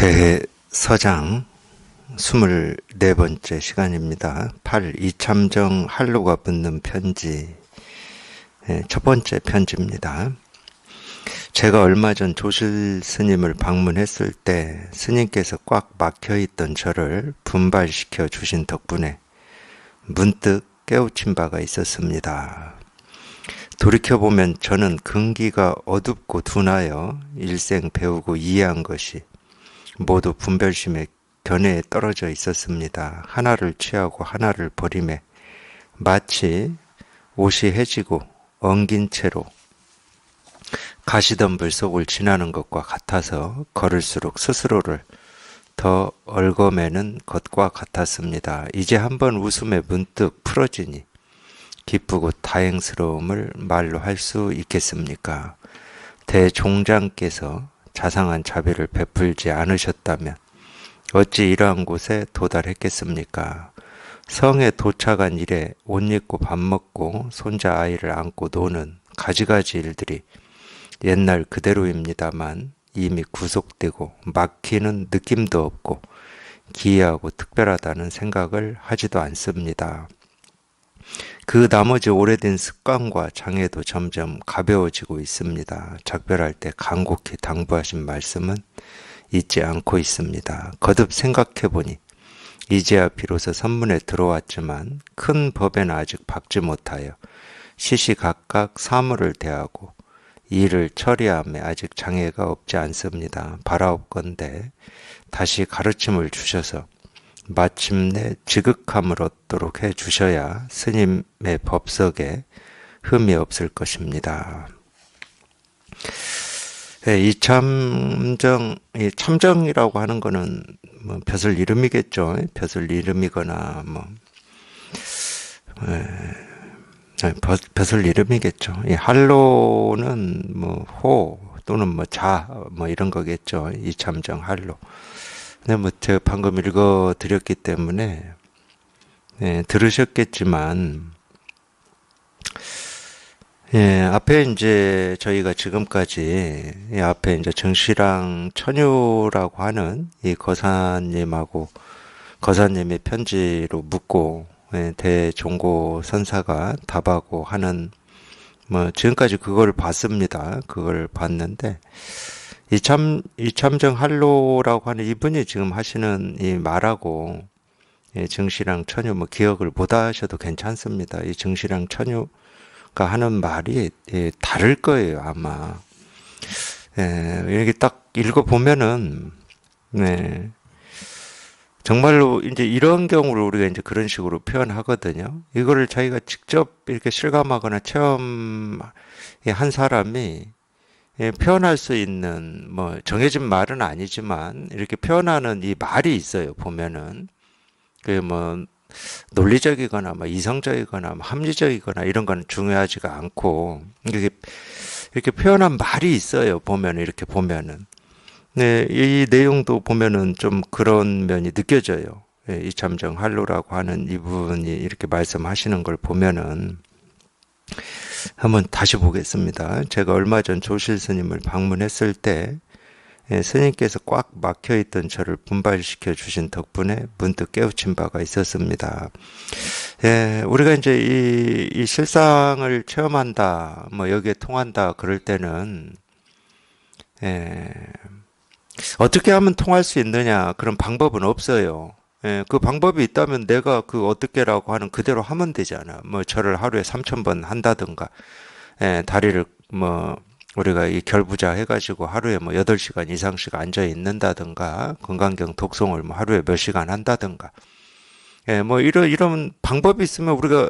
대서장 24번째 시간입니다. 8. 이참정 할로가 붙는 편지. 첫 번째 편지입니다. 제가 얼마 전 조실 스님을 방문했을 때 스님께서 꽉 막혀있던 저를 분발시켜 주신 덕분에 문득 깨우친 바가 있었습니다. 돌이켜보면 저는 근기가 어둡고 둔하여 일생 배우고 이해한 것이 모두 분별심의 견해에 떨어져 있었습니다. 하나를 취하고 하나를 버림에 마치 옷이 해지고 엉긴 채로 가시덤불 속을 지나는 것과 같아서 걸을수록 스스로를 더 얽어매는 것과 같았습니다. 이제 한번 웃음에 문득 풀어지니 기쁘고 다행스러움을 말로 할 수 있겠습니까? 대종장께서 자상한 자비를 베풀지 않으셨다면 어찌 이러한 곳에 도달했겠습니까? 성에 도착한 이래 옷 입고 밥 먹고 손자 아이를 안고 노는 가지가지 일들이 옛날 그대로입니다만 이미 구속되고 막히는 느낌도 없고 기이하고 특별하다는 생각을 하지도 않습니다. 그 나머지 오래된 습관과 장애도 점점 가벼워지고 있습니다. 작별할 때 간곡히 당부하신 말씀은 잊지 않고 있습니다. 거듭 생각해보니 이제야 비로소 선문에 들어왔지만 큰 법에는 아직 박지 못하여 시시각각 사물을 대하고 일을 처리함에 아직 장애가 없지 않습니다. 바라옵건대 다시 가르침을 주셔서 마침내 지극함을 얻도록 해주셔야 스님의 법석에 흠이 없을 것입니다. 이 참정이라고 하는 거는 뭐 벼슬 이름이겠죠. 벼슬 이름이거나 벼슬 이름이겠죠. 이 할로는 호 또는 자 이런 거겠죠. 이 참정 할로. 근데 제가 방금 읽어 드렸기 때문에 들으셨겠지만 앞에 이제 저희가 지금까지 앞에 이제 정시랑 천유라고 하는 이 거사님하고 거사님의 편지로 묻고 대종고 선사가 답하고 하는 지금까지 그걸 봤습니다. 그걸 봤는데 이참정 할로라고 하는 이분이 지금 하시는 이 말하고 정시랑 천유 기억을 못 하셔도 괜찮습니다. 이 정시랑 천유가 하는 말이 다를 거예요, 아마. 이렇게 딱 읽어보면은, 정말로 이제 이런 경우를 우리가 이제 그런 식으로 표현하거든요. 이거를 자기가 직접 이렇게 실감하거나 체험한 사람이 표현할 수 있는 정해진 말은 아니지만 이렇게 표현하는 이 말이 있어요. 보면은 논리적이거나 이성적이거나 합리적이거나 이런 건 중요하지가 않고 이렇게 표현한 말이 있어요. 보면 이렇게 보면은 이 내용도 보면은 좀 그런 면이 느껴져요. 이참정 할로라고 하는 이분이 이렇게 말씀하시는 걸 보면은 한번 다시 보겠습니다. 제가 얼마 전 조실 스님을 방문했을 때 스님께서 꽉 막혀있던 저를 분발시켜 주신 덕분에 문득 깨우친 바가 있었습니다. 우리가 이제 이 실상을 체험한다, 여기에 통한다 그럴 때는 어떻게 하면 통할 수 있느냐 그런 방법은 없어요. 그 방법이 있다면 내가 그 어떻게라고 하는 그대로 하면 되잖아. 절을 하루에 3,000번 한다든가, 다리를 우리가 이 결부자 해가지고 하루에 8시간 이상씩 앉아 있는다든가, 건강경 독송을 하루에 몇 시간 한다든가, 이런 방법이 있으면 우리가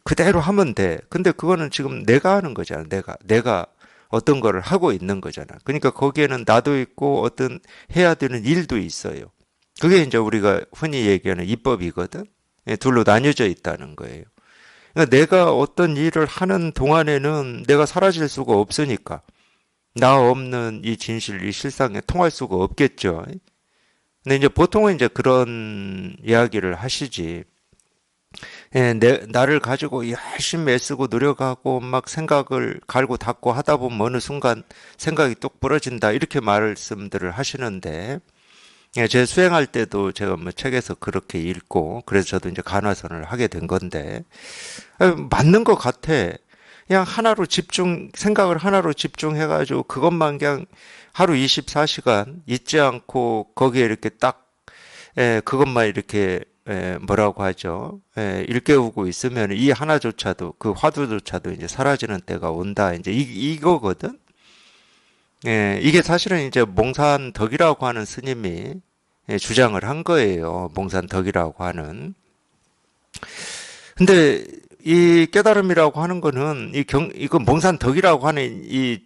그대로 하면 돼. 근데 그거는 지금 내가 하는 거잖아. 내가 어떤 거를 하고 있는 거잖아. 그러니까 거기에는 나도 있고 어떤 해야 되는 일도 있어요. 그게 이제 우리가 흔히 얘기하는 이법이거든. 둘로 나뉘어져 있다는 거예요. 그러니까 내가 어떤 일을 하는 동안에는 내가 사라질 수가 없으니까 나 없는 이 진실, 이 실상에 통할 수가 없겠죠. 근데 이제 보통은 이제 그런 이야기를 하시지. 나를 가지고 열심히 애쓰고 노력하고 막 생각을 갈고 닦고 하다 보면 어느 순간 생각이 똑 부러진다 이렇게 말씀들을 하시는데 예, 제 수행할 때도 제가 뭐 책에서 그렇게 읽고 그래서 저도 이제 간화선을 하게 된 건데 맞는 것 같아. 그냥 하나로 생각을 하나로 집중해가지고 그것만 그냥 하루 24시간 잊지 않고 거기에 이렇게 딱, 그것만 이렇게, 뭐라고 하죠? 일깨우고 있으면 이 하나조차도, 그 화두조차도 이제 사라지는 때가 온다. 이제 이거거든? 이게 사실은 이제 몽산덕이라고 하는 스님이 주장을 한 거예요. 몽산덕이라고 하는. 근데 이 깨달음이라고 하는 거는 이거 몽산덕이라고 하는 이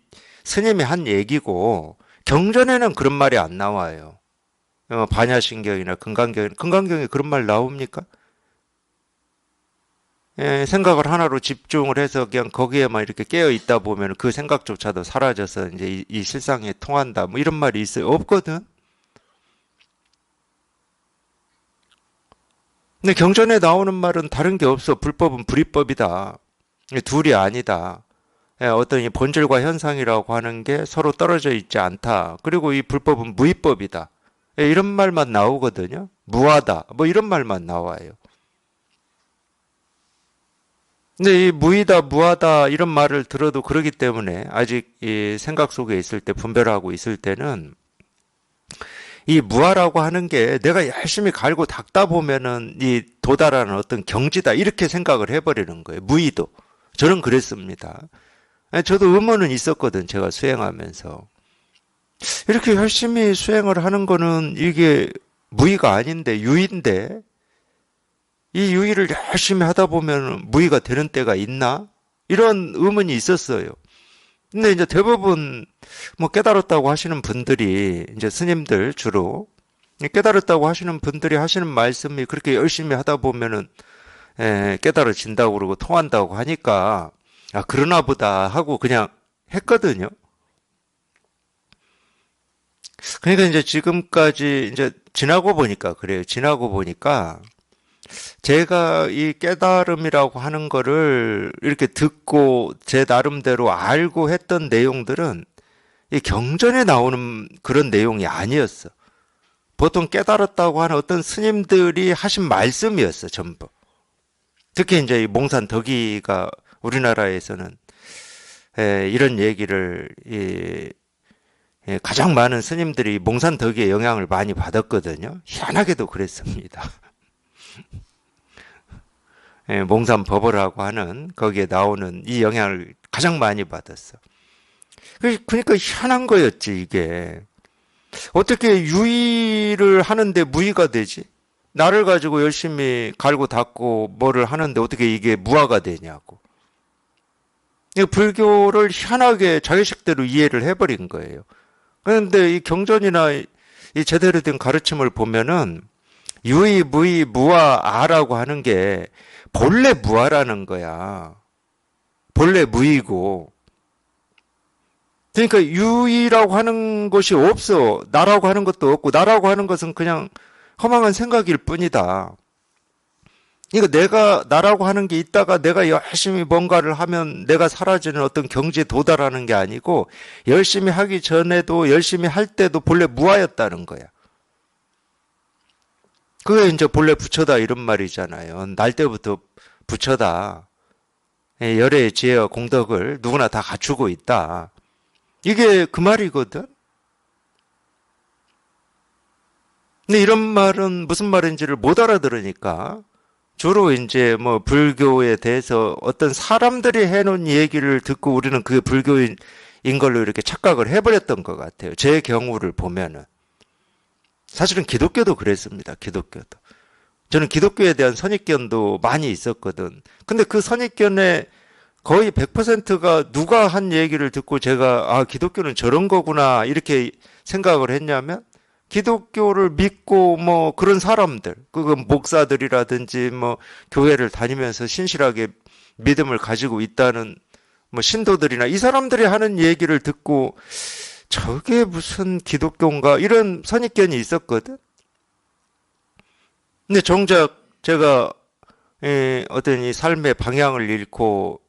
스님이 한 얘기고 경전에는 그런 말이 안 나와요. 반야신경이나 금강경에 그런 말 나옵니까? 생각을 하나로 집중을 해서 그냥 거기에만 이렇게 깨어 있다 보면 그 생각조차도 사라져서 이제 이 실상에 통한다. 뭐 이런 말이 있어요. 없거든. 근데 경전에 나오는 말은 다른 게 없어. 불법은 불이법이다. 둘이 아니다. 어떤 이 본질과 현상이라고 하는 게 서로 떨어져 있지 않다. 그리고 이 불법은 무위법이다. 이런 말만 나오거든요. 무하다. 뭐 이런 말만 나와요. 근데 이 무이다, 무하다 이런 말을 들어도 그러기 때문에 아직 이 생각 속에 있을 때 분별하고 있을 때는 이 무하라고 하는 게 내가 열심히 갈고 닦다 보면은 이 도달하는 어떤 경지다 이렇게 생각을 해버리는 거예요. 무의도. 저는 그랬습니다. 저도 의문은 있었거든. 제가 수행하면서. 이렇게 열심히 수행을 하는 거는 이게 무의가 아닌데 유의인데 이 유의를 열심히 하다 보면 무의가 되는 때가 있나? 이런 의문이 있었어요. 근데 이제 대부분 뭐 깨달았다고 하시는 분들이 이제 스님들 주로 깨달았다고 하시는 분들이 하시는 말씀이 그렇게 열심히 하다 보면은 깨달아진다고 그러고 통한다고 하니까 아 그러나 보다 하고 그냥 했거든요. 그러니까 이제 지금까지 이제 지나고 보니까 그래요. 지나고 보니까 제가 이 깨달음이라고 하는 거를 이렇게 듣고 제 나름대로 알고 했던 내용들은 이 경전에 나오는 그런 내용이 아니었어. 보통 깨달았다고 하는 어떤 스님들이 하신 말씀이었어, 전부. 특히 이제 이 몽산 덕이가 우리나라에서는 이런 얘기를 가장 많은 스님들이 몽산 덕이의 영향을 많이 받았거든요. 희한하게도 그랬습니다. 몽산 법어라고 하는 거기에 나오는 이 영향을 가장 많이 받았어. 그러니까 희한한 거였지, 이게. 어떻게 유의를 하는데 무의가 되지? 나를 가지고 열심히 갈고 닦고 뭐를 하는데 어떻게 이게 무화가 되냐고. 불교를 희한하게 자기식대로 이해를 해버린 거예요. 그런데 이 경전이나 이 제대로 된 가르침을 보면은 유의, 무의, 무아, 아라고 하는 게 본래 무아라는 거야. 본래 무의고. 그러니까 유의라고 하는 것이 없어. 나라고 하는 것도 없고 나라고 하는 것은 그냥 허망한 생각일 뿐이다. 그러니까 내가 나라고 하는 게 있다가 내가 열심히 뭔가를 하면 내가 사라지는 어떤 경지에 도달하는 게 아니고 열심히 하기 전에도 열심히 할 때도 본래 무아였다는 거야. 그게 이제 본래 부처다 이런 말이잖아요. 날 때부터 부처다. 열의 지혜와 공덕을 누구나 다 갖추고 있다. 이게 그 말이거든. 근데 이런 말은 무슨 말인지를 못 알아들으니까 주로 이제 뭐 불교에 대해서 어떤 사람들이 해놓은 얘기를 듣고 우리는 그게 불교인 걸로 이렇게 착각을 해버렸던 것 같아요. 제 경우를 보면은. 사실은 기독교도 그랬습니다. 기독교도. 저는 기독교에 대한 선입견도 많이 있었거든. 근데 그 선입견에 거의 100%가 누가 한 얘기를 듣고 제가 아 기독교는 저런 거구나 이렇게 생각을 했냐면 기독교를 믿고 뭐 그런 사람들, 그건 목사들이라든지 뭐 교회를 다니면서 신실하게 믿음을 가지고 있다는 뭐 신도들이나 이 사람들이 하는 얘기를 듣고 저게 무슨 기독교인가 이런 선입견이 있었거든. 근데 정작 제가 어떤 이 삶의 방향을 잃고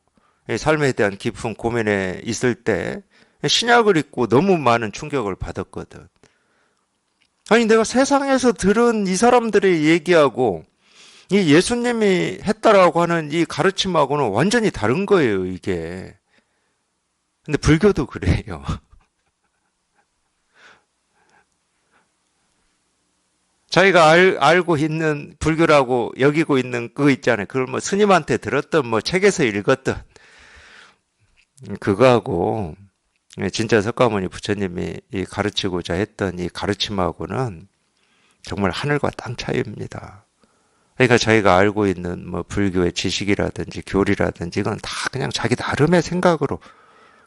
삶에 대한 깊은 고민에 있을 때 신약을 읽고 너무 많은 충격을 받았거든. 아니, 내가 세상에서 들은 이 사람들의 얘기하고 이 예수님이 했다라고 하는 이 가르침하고는 완전히 다른 거예요, 이게. 근데 불교도 그래요. 자기가 알고 있는 불교라고 여기고 있는 그거 있잖아요. 그걸 뭐 스님한테 들었던 뭐 책에서 읽었던 그거하고 진짜 석가모니 부처님이 이 가르치고자 했던 이 가르침하고는 정말 하늘과 땅 차이입니다. 그러니까 자기가 알고 있는 뭐 불교의 지식이라든지 교리라든지 이건 다 그냥 자기 나름의 생각으로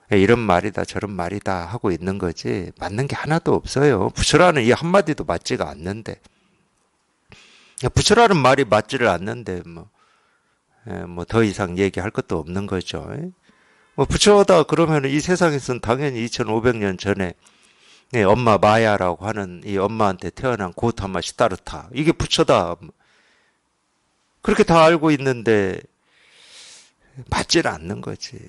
이런 말이다 저런 말이다 하고 있는 거지 맞는 게 하나도 없어요. 부처라는 이 한마디도 맞지가 않는데 부처라는 말이 맞지를 않는데 뭐 더 이상 얘기할 것도 없는 거죠. 뭐 부처다 그러면 이 세상에서는 당연히 2500년 전에 엄마 마야라고 하는 이 엄마한테 태어난 고타마 시타르타 이게 부처다 그렇게 다 알고 있는데 맞지를 않는 거지.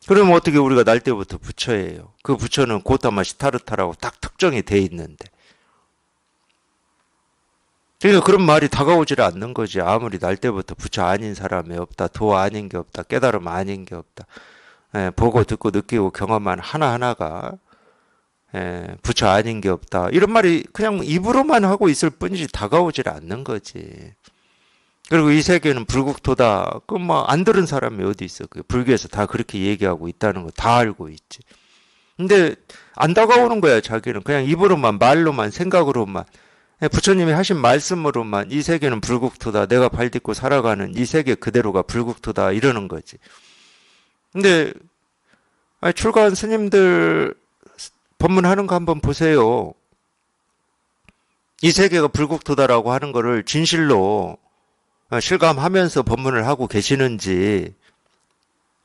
그러면 어떻게 우리가 날 때부터 부처예요. 그 부처는 고타마 시타르타라고 딱 특정이 돼 있는데 그러니까 그런 말이 다가오질 않는 거지. 아무리 날 때부터 부처 아닌 사람이 없다. 도 아닌 게 없다. 깨달음 아닌 게 없다. 보고 듣고 느끼고 경험한 하나하나가 부처 아닌 게 없다. 이런 말이 그냥 입으로만 하고 있을 뿐이지 다가오질 않는 거지. 그리고 이 세계는 불국토다. 그 뭐 안 들은 사람이 어디 있어. 그 불교에서 다 그렇게 얘기하고 있다는 거 다 알고 있지. 근데 안 다가오는 거야, 자기는. 그냥 입으로만 말로만 생각으로만 부처님이 하신 말씀으로만 이 세계는 불국토다. 내가 발 딛고 살아가는 이 세계 그대로가 불국토다. 이러는 거지. 근데 출가한 스님들 법문하는 거 한번 보세요. 이 세계가 불국토다라고 하는 거를 진실로 실감하면서 법문을 하고 계시는지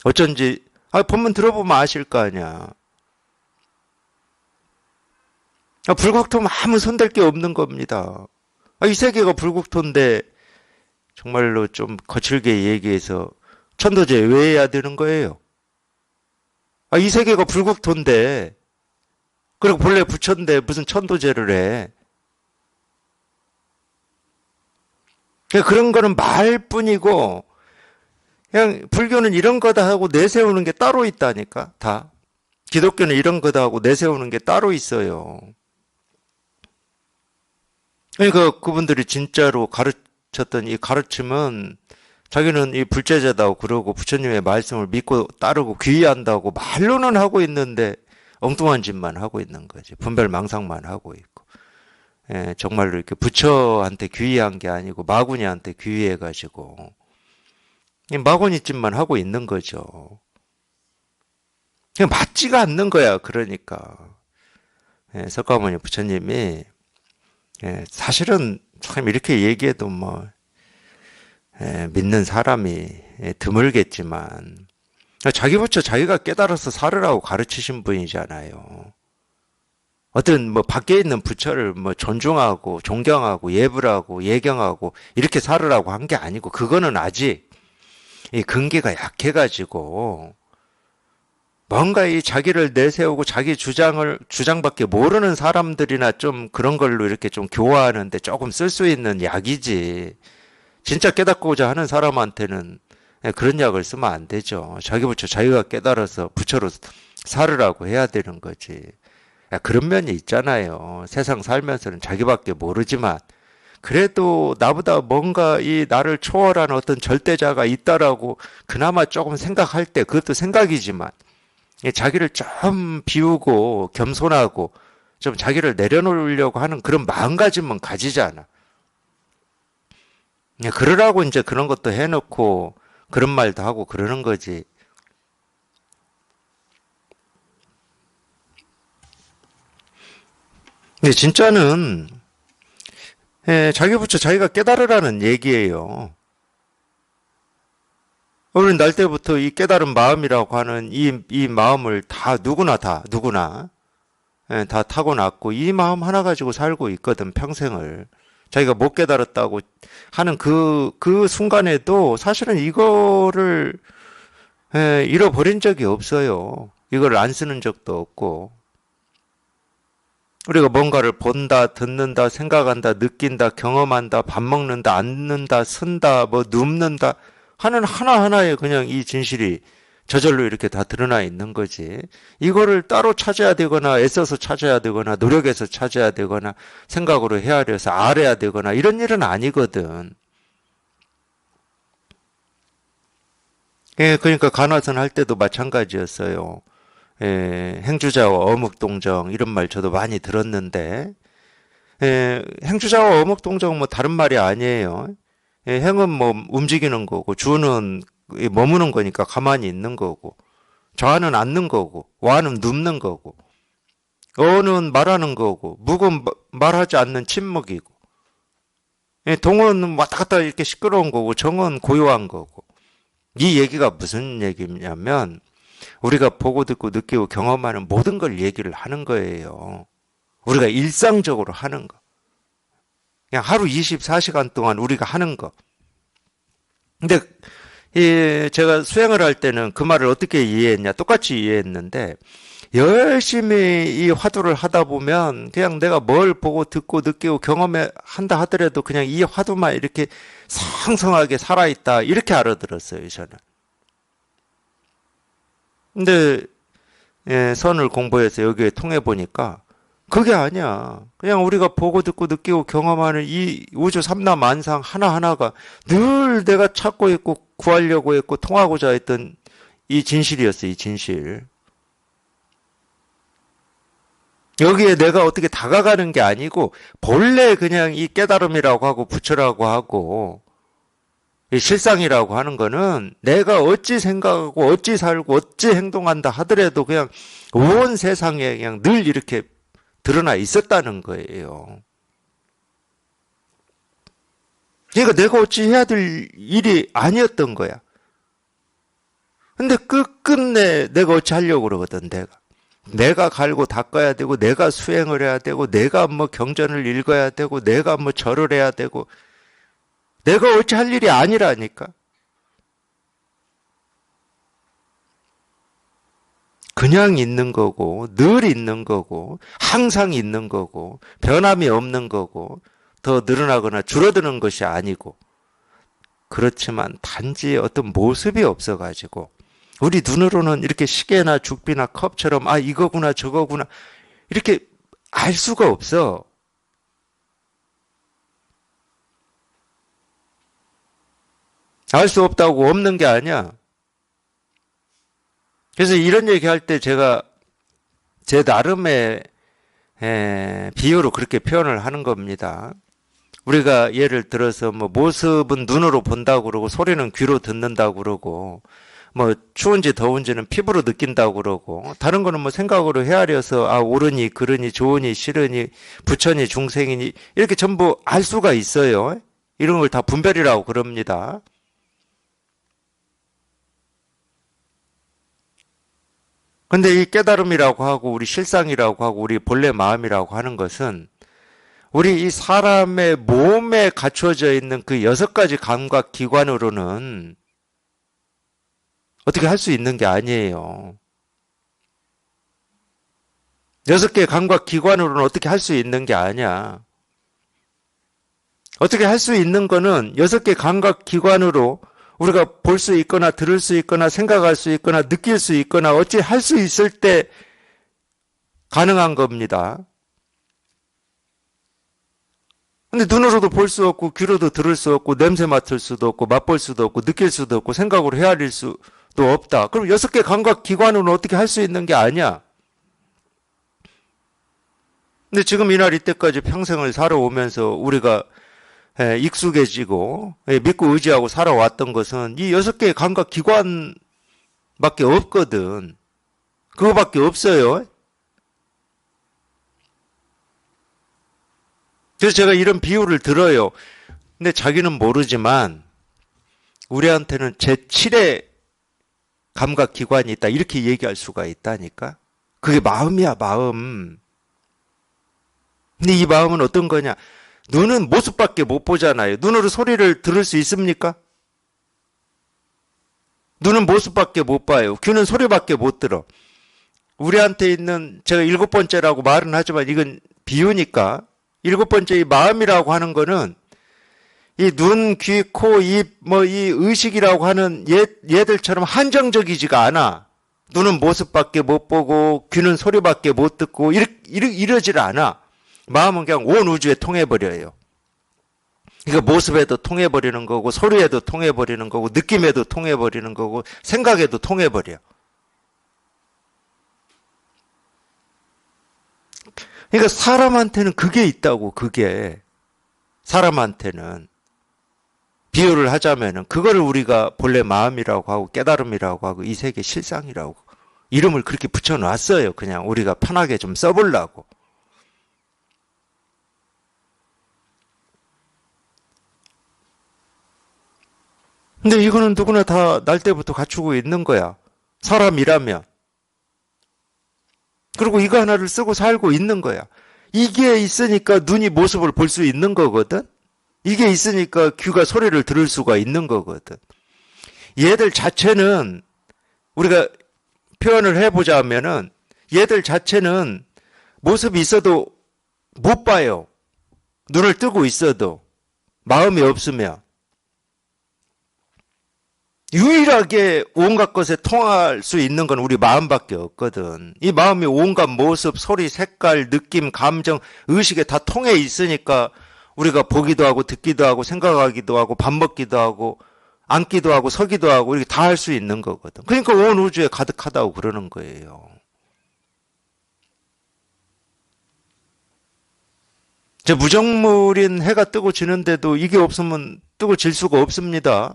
어쩐지 법문 들어보면 아실 거 아니야. 불국토면 아무 손댈 게 없는 겁니다. 이 세계가 불국토인데 정말로 좀 거칠게 얘기해서 천도제 왜 해야 되는 거예요? 이 세계가 불국토인데 그리고 본래 부처인데 무슨 천도제를 해? 그런 거는 말뿐이고 그냥 불교는 이런 거다 하고 내세우는 게 따로 있다니까 다. 기독교는 이런 거다 하고 내세우는 게 따로 있어요. 그러니까 그분들이 진짜로 가르쳤던 이 가르침은 자기는 이 불제자다고 그러고 부처님의 말씀을 믿고 따르고 귀의한다고 말로는 하고 있는데 엉뚱한 짓만 하고 있는 거지. 분별망상만 하고 있고. 정말로 이렇게 부처한테 귀의한 게 아니고 마구니한테 귀의해가지고 마구니 짓만 하고 있는 거죠. 그냥 맞지가 않는 거야. 그러니까 석가모니 부처님이 사실은 참 이렇게 얘기해도 뭐 믿는 사람이 드물겠지만 자기 부처 자기가 깨달아서 살으라고 가르치신 분이잖아요. 어떤 뭐 밖에 있는 부처를 뭐 존중하고 존경하고 예불하고 예경하고 이렇게 살으라고 한 게 아니고 그거는 아직 이 근기가 약해가지고 뭔가 이 자기를 내세우고 자기 주장밖에 모르는 사람들이나 좀 그런 걸로 이렇게 좀 교화하는데 조금 쓸 수 있는 약이지. 진짜 깨닫고자 하는 사람한테는 그런 약을 쓰면 안 되죠. 자기 부처 자기가 깨달아서 부처로 살으라고 해야 되는 거지. 그런 면이 있잖아요. 세상 살면서는 자기밖에 모르지만 그래도 나보다 뭔가 이 나를 초월하는 어떤 절대자가 있다라고 그나마 조금 생각할 때 그것도 생각이지만 자기를 좀 비우고 겸손하고 좀 자기를 내려놓으려고 하는 그런 마음가짐은 가지잖아. 그러라고 이제 그런 것도 해놓고 그런 말도 하고 그러는 거지. 근데 진짜는 자기 부처 자기가 깨달으라는 얘기예요. 우리는 날 때부터 이 깨달은 마음이라고 하는 이 마음을 누구나 다 타고났고 이 마음 하나 가지고 살고 있거든 평생을. 자기가 못 깨달았다고 하는 그 순간에도 사실은 이거를 잃어버린 적이 없어요. 이걸 안 쓰는 적도 없고. 우리가 뭔가를 본다, 듣는다, 생각한다, 느낀다, 경험한다, 밥 먹는다, 앉는다, 쓴다, 뭐 눕는다 하는 하나하나에 그냥 이 진실이 저절로 이렇게 다 드러나 있는 거지. 이거를 따로 찾아야 되거나 애써서 찾아야 되거나 노력해서 찾아야 되거나 생각으로 헤아려서 알아야 되거나 이런 일은 아니거든. 예, 그러니까 간화선 할 때도 마찬가지였어요. 예, 행주자와 어묵동정 이런 말 저도 많이 들었는데 행주자와 어묵동정은 뭐 다른 말이 아니에요. 행은 뭐 움직이는 거고 주는 머무는 거니까 가만히 있는 거고 좌는 앉는 거고 와는 눕는 거고 어는 말하는 거고 묵은 말하지 않는 침묵이고 동은 왔다 갔다 이렇게 시끄러운 거고 정은 고요한 거고 이 얘기가 무슨 얘기냐면 우리가 보고 듣고 느끼고 경험하는 모든 걸 얘기를 하는 거예요. 우리가 일상적으로 하는 거. 그냥 하루 24시간 동안 우리가 하는 거. 근데 제가 수행을 할 때는 그 말을 어떻게 이해했냐? 똑같이 이해했는데 열심히 이 화두를 하다 보면 그냥 내가 뭘 보고 듣고 느끼고 경험한다 하더라도 그냥 이 화두만 이렇게 상성하게 살아있다 이렇게 알아들었어요, 저는. 근데 선을 공부해서 여기에 통해 보니까 그게 아니야. 그냥 우리가 보고 듣고 느끼고 경험하는 이 우주 삼라만상 하나하나가 늘 내가 찾고 있고 구하려고 했고 통하고자 했던 이 진실이었어, 이 진실. 여기에 내가 어떻게 다가가는 게 아니고 본래 그냥 이 깨달음이라고 하고 부처라고 하고 이 실상이라고 하는 거는 내가 어찌 생각하고 어찌 살고 어찌 행동한다 하더라도 그냥 온 세상에 그냥 늘 이렇게 드러나 있었다는 거예요. 그러니까 내가 어찌 해야 될 일이 아니었던 거야. 근데 끝끝내 내가 어찌 하려고 그러거든, 내가. 내가 갈고 닦아야 되고, 내가 수행을 해야 되고, 내가 뭐 경전을 읽어야 되고, 내가 뭐 절을 해야 되고, 내가 어찌 할 일이 아니라니까. 그냥 있는 거고, 늘 있는 거고, 항상 있는 거고, 변함이 없는 거고, 더 늘어나거나 줄어드는 것이 아니고, 그렇지만 단지 어떤 모습이 없어가지고, 우리 눈으로는 이렇게 시계나 죽비나 컵처럼, 아, 이거구나, 저거구나, 이렇게 알 수가 없어. 알 수 없다고 없는 게 아니야. 그래서 이런 얘기 할 때 제가 제 나름의 비유로 그렇게 표현을 하는 겁니다. 우리가 예를 들어서 뭐 모습은 눈으로 본다고 그러고 소리는 귀로 듣는다고 그러고 뭐 추운지 더운지는 피부로 느낀다고 그러고 다른 거는 뭐 생각으로 헤아려서 아 옳으니 그르니 좋으니 싫으니 부처니 중생이니 이렇게 전부 알 수가 있어요. 이런 걸 다 분별이라고 그럽니다. 근데 이 깨달음이라고 하고 우리 실상이라고 하고 우리 본래 마음이라고 하는 것은 우리 이 사람의 몸에 갖춰져 있는 그 6가지 감각 기관으로는 어떻게 할 수 있는 게 아니에요. 6개 감각 기관으로는 어떻게 할 수 있는 게 아니야. 어떻게 할 수 있는 거는 6개 감각 기관으로 우리가 볼 수 있거나 들을 수 있거나 생각할 수 있거나 느낄 수 있거나 어찌 할 수 있을 때 가능한 겁니다. 근데 눈으로도 볼 수 없고 귀로도 들을 수 없고 냄새 맡을 수도 없고 맛볼 수도 없고 느낄 수도 없고 생각으로 헤아릴 수도 없다. 그럼 6개 감각 기관으로는 어떻게 할 수 있는 게 아니야. 근데 지금 이날 이때까지 평생을 살아오면서 우리가 익숙해지고 믿고 의지하고 살아왔던 것은 이 6개의 감각 기관밖에 없거든. 그거밖에 없어요. 그래서 제가 이런 비유를 들어요. 근데 자기는 모르지만 우리한테는 제7의 감각 기관이 있다. 이렇게 얘기할 수가 있다니까. 그게 마음이야, 마음. 근데 이 마음은 어떤 거냐? 눈은 모습밖에 못 보잖아요. 눈으로 소리를 들을 수 있습니까? 눈은 모습밖에 못 봐요. 귀는 소리밖에 못 들어. 우리한테 있는 제가 7번째라고 말은 하지만 이건 비유니까. 일곱 번째 이 마음이라고 하는 거는 이 눈, 귀, 코, 입, 뭐 이 의식이라고 하는 얘들처럼 한정적이지가 않아. 눈은 모습밖에 못 보고 귀는 소리밖에 못 듣고 이러질 않아. 마음은 그냥 온 우주에 통해버려요. 이거 모습에도 통해버리는 거고 소리에도 통해버리는 거고 느낌에도 통해버리는 거고 생각에도 통해버려. 그러니까 사람한테는 그게 있다고. 그게 사람한테는 비유를 하자면은 그거를 우리가 본래 마음이라고 하고 깨달음이라고 하고 이 세계 실상이라고 이름을 그렇게 붙여놨어요. 그냥 우리가 편하게 좀 써보려고. 근데 이거는 누구나 다 날 때부터 갖추고 있는 거야. 사람이라면. 그리고 이거 하나를 쓰고 살고 있는 거야. 이게 있으니까 눈이 모습을 볼 수 있는 거거든. 이게 있으니까 귀가 소리를 들을 수가 있는 거거든. 얘들 자체는 우리가 표현을 해보자면은 얘들 자체는 모습이 있어도 못 봐요. 눈을 뜨고 있어도 마음이 없으면. 유일하게 온갖 것에 통할 수 있는 건 우리 마음밖에 없거든. 이 마음이 온갖 모습, 소리, 색깔, 느낌, 감정, 의식에 다 통해 있으니까 우리가 보기도 하고 듣기도 하고 생각하기도 하고 밥 먹기도 하고 앉기도 하고 서기도 하고 이렇게 다 할 수 있는 거거든. 그러니까 온 우주에 가득하다고 그러는 거예요. 저 무정물인 해가 뜨고 지는데도 이게 없으면 뜨고 질 수가 없습니다.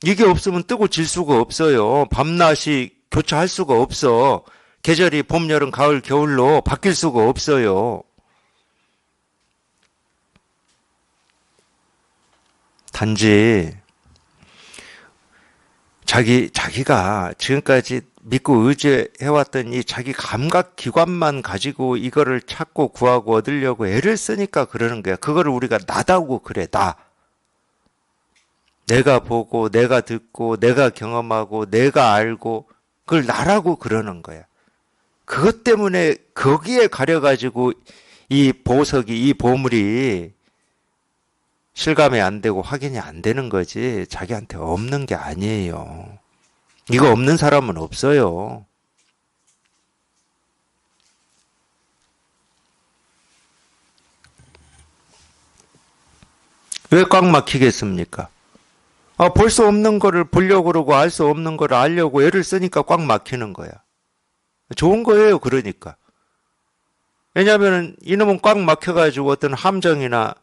이게 없으면 뜨고 질 수가 없어요. 밤낮이 교차할 수가 없어. 계절이 봄, 여름, 가을, 겨울로 바뀔 수가 없어요. 단지 자기가 지금까지 믿고 의지해왔던 이 자기 감각 기관만 가지고 이거를 찾고 구하고 얻으려고 애를 쓰니까 그러는 거야. 그거를 우리가 나다고 그래. 나. 내가 보고 내가 듣고 내가 경험하고 내가 알고 그걸 나라고 그러는 거야. 그것 때문에 거기에 가려가지고 이 보석이 이 보물이 실감이 안 되고 확인이 안 되는 거지 자기한테 없는 게 아니에요. 이거 없는 사람은 없어요. 왜 꽉 막히겠습니까? 볼 수 없는 거를 보려고 그러고 알 수 없는 거를 알려고 애를 쓰니까 꽉 막히는 거야. 좋은 거예요, 그러니까. 왜냐하면 이놈은 꽉 막혀가지고 어떤 함정이나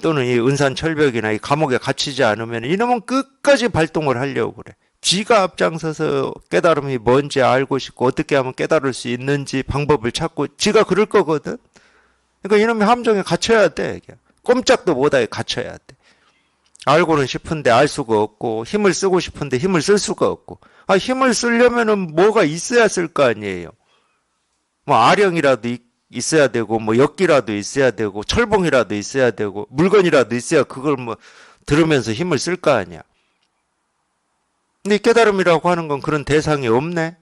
또는 이 은산철벽이나 이 감옥에 갇히지 않으면 이놈은 끝까지 발동을 하려고 그래. 지가 앞장서서 깨달음이 뭔지 알고 싶고 어떻게 하면 깨달을 수 있는지 방법을 찾고 지가 그럴 거거든. 그러니까 이놈이 함정에 갇혀야 돼. 꼼짝도 못하게 갇혀야 돼. 알고는 싶은데 알 수가 없고 힘을 쓰고 싶은데 힘을 쓸 수가 없고 힘을 쓰려면은 뭐가 있어야 쓸 거 아니에요. 뭐 아령이라도 있어야 되고 뭐 역기라도 있어야 되고 철봉이라도 있어야 되고 물건이라도 있어야 그걸 뭐 들으면서 힘을 쓸 거 아니야. 근데 깨달음이라고 하는 건 그런 대상이 없네.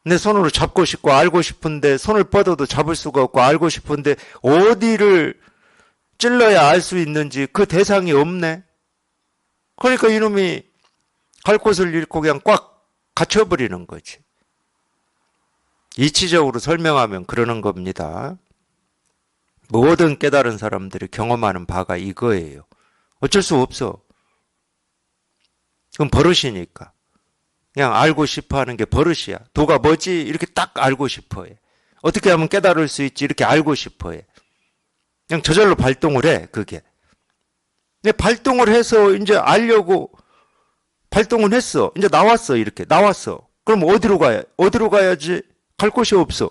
내 손으로 잡고 싶고 알고 싶은데 손을 뻗어도 잡을 수가 없고 알고 싶은데 어디를 찔러야 알 수 있는지 그 대상이 없네. 그러니까 이놈이 갈 곳을 잃고 그냥 꽉 갇혀버리는 거지. 이치적으로 설명하면 그러는 겁니다. 모든 깨달은 사람들이 경험하는 바가 이거예요. 어쩔 수 없어. 그건 버릇이니까. 그냥 알고 싶어 하는 게 버릇이야. 도가 뭐지? 이렇게 딱 알고 싶어 해. 어떻게 하면 깨달을 수 있지? 이렇게 알고 싶어 해. 그냥 저절로 발동을 해, 그게. 근데 발동을 해서 이제 알려고 발동을 했어. 이제 나왔어, 이렇게. 나왔어. 그럼 어디로 가야? 어디로 가야지? 갈 곳이 없어.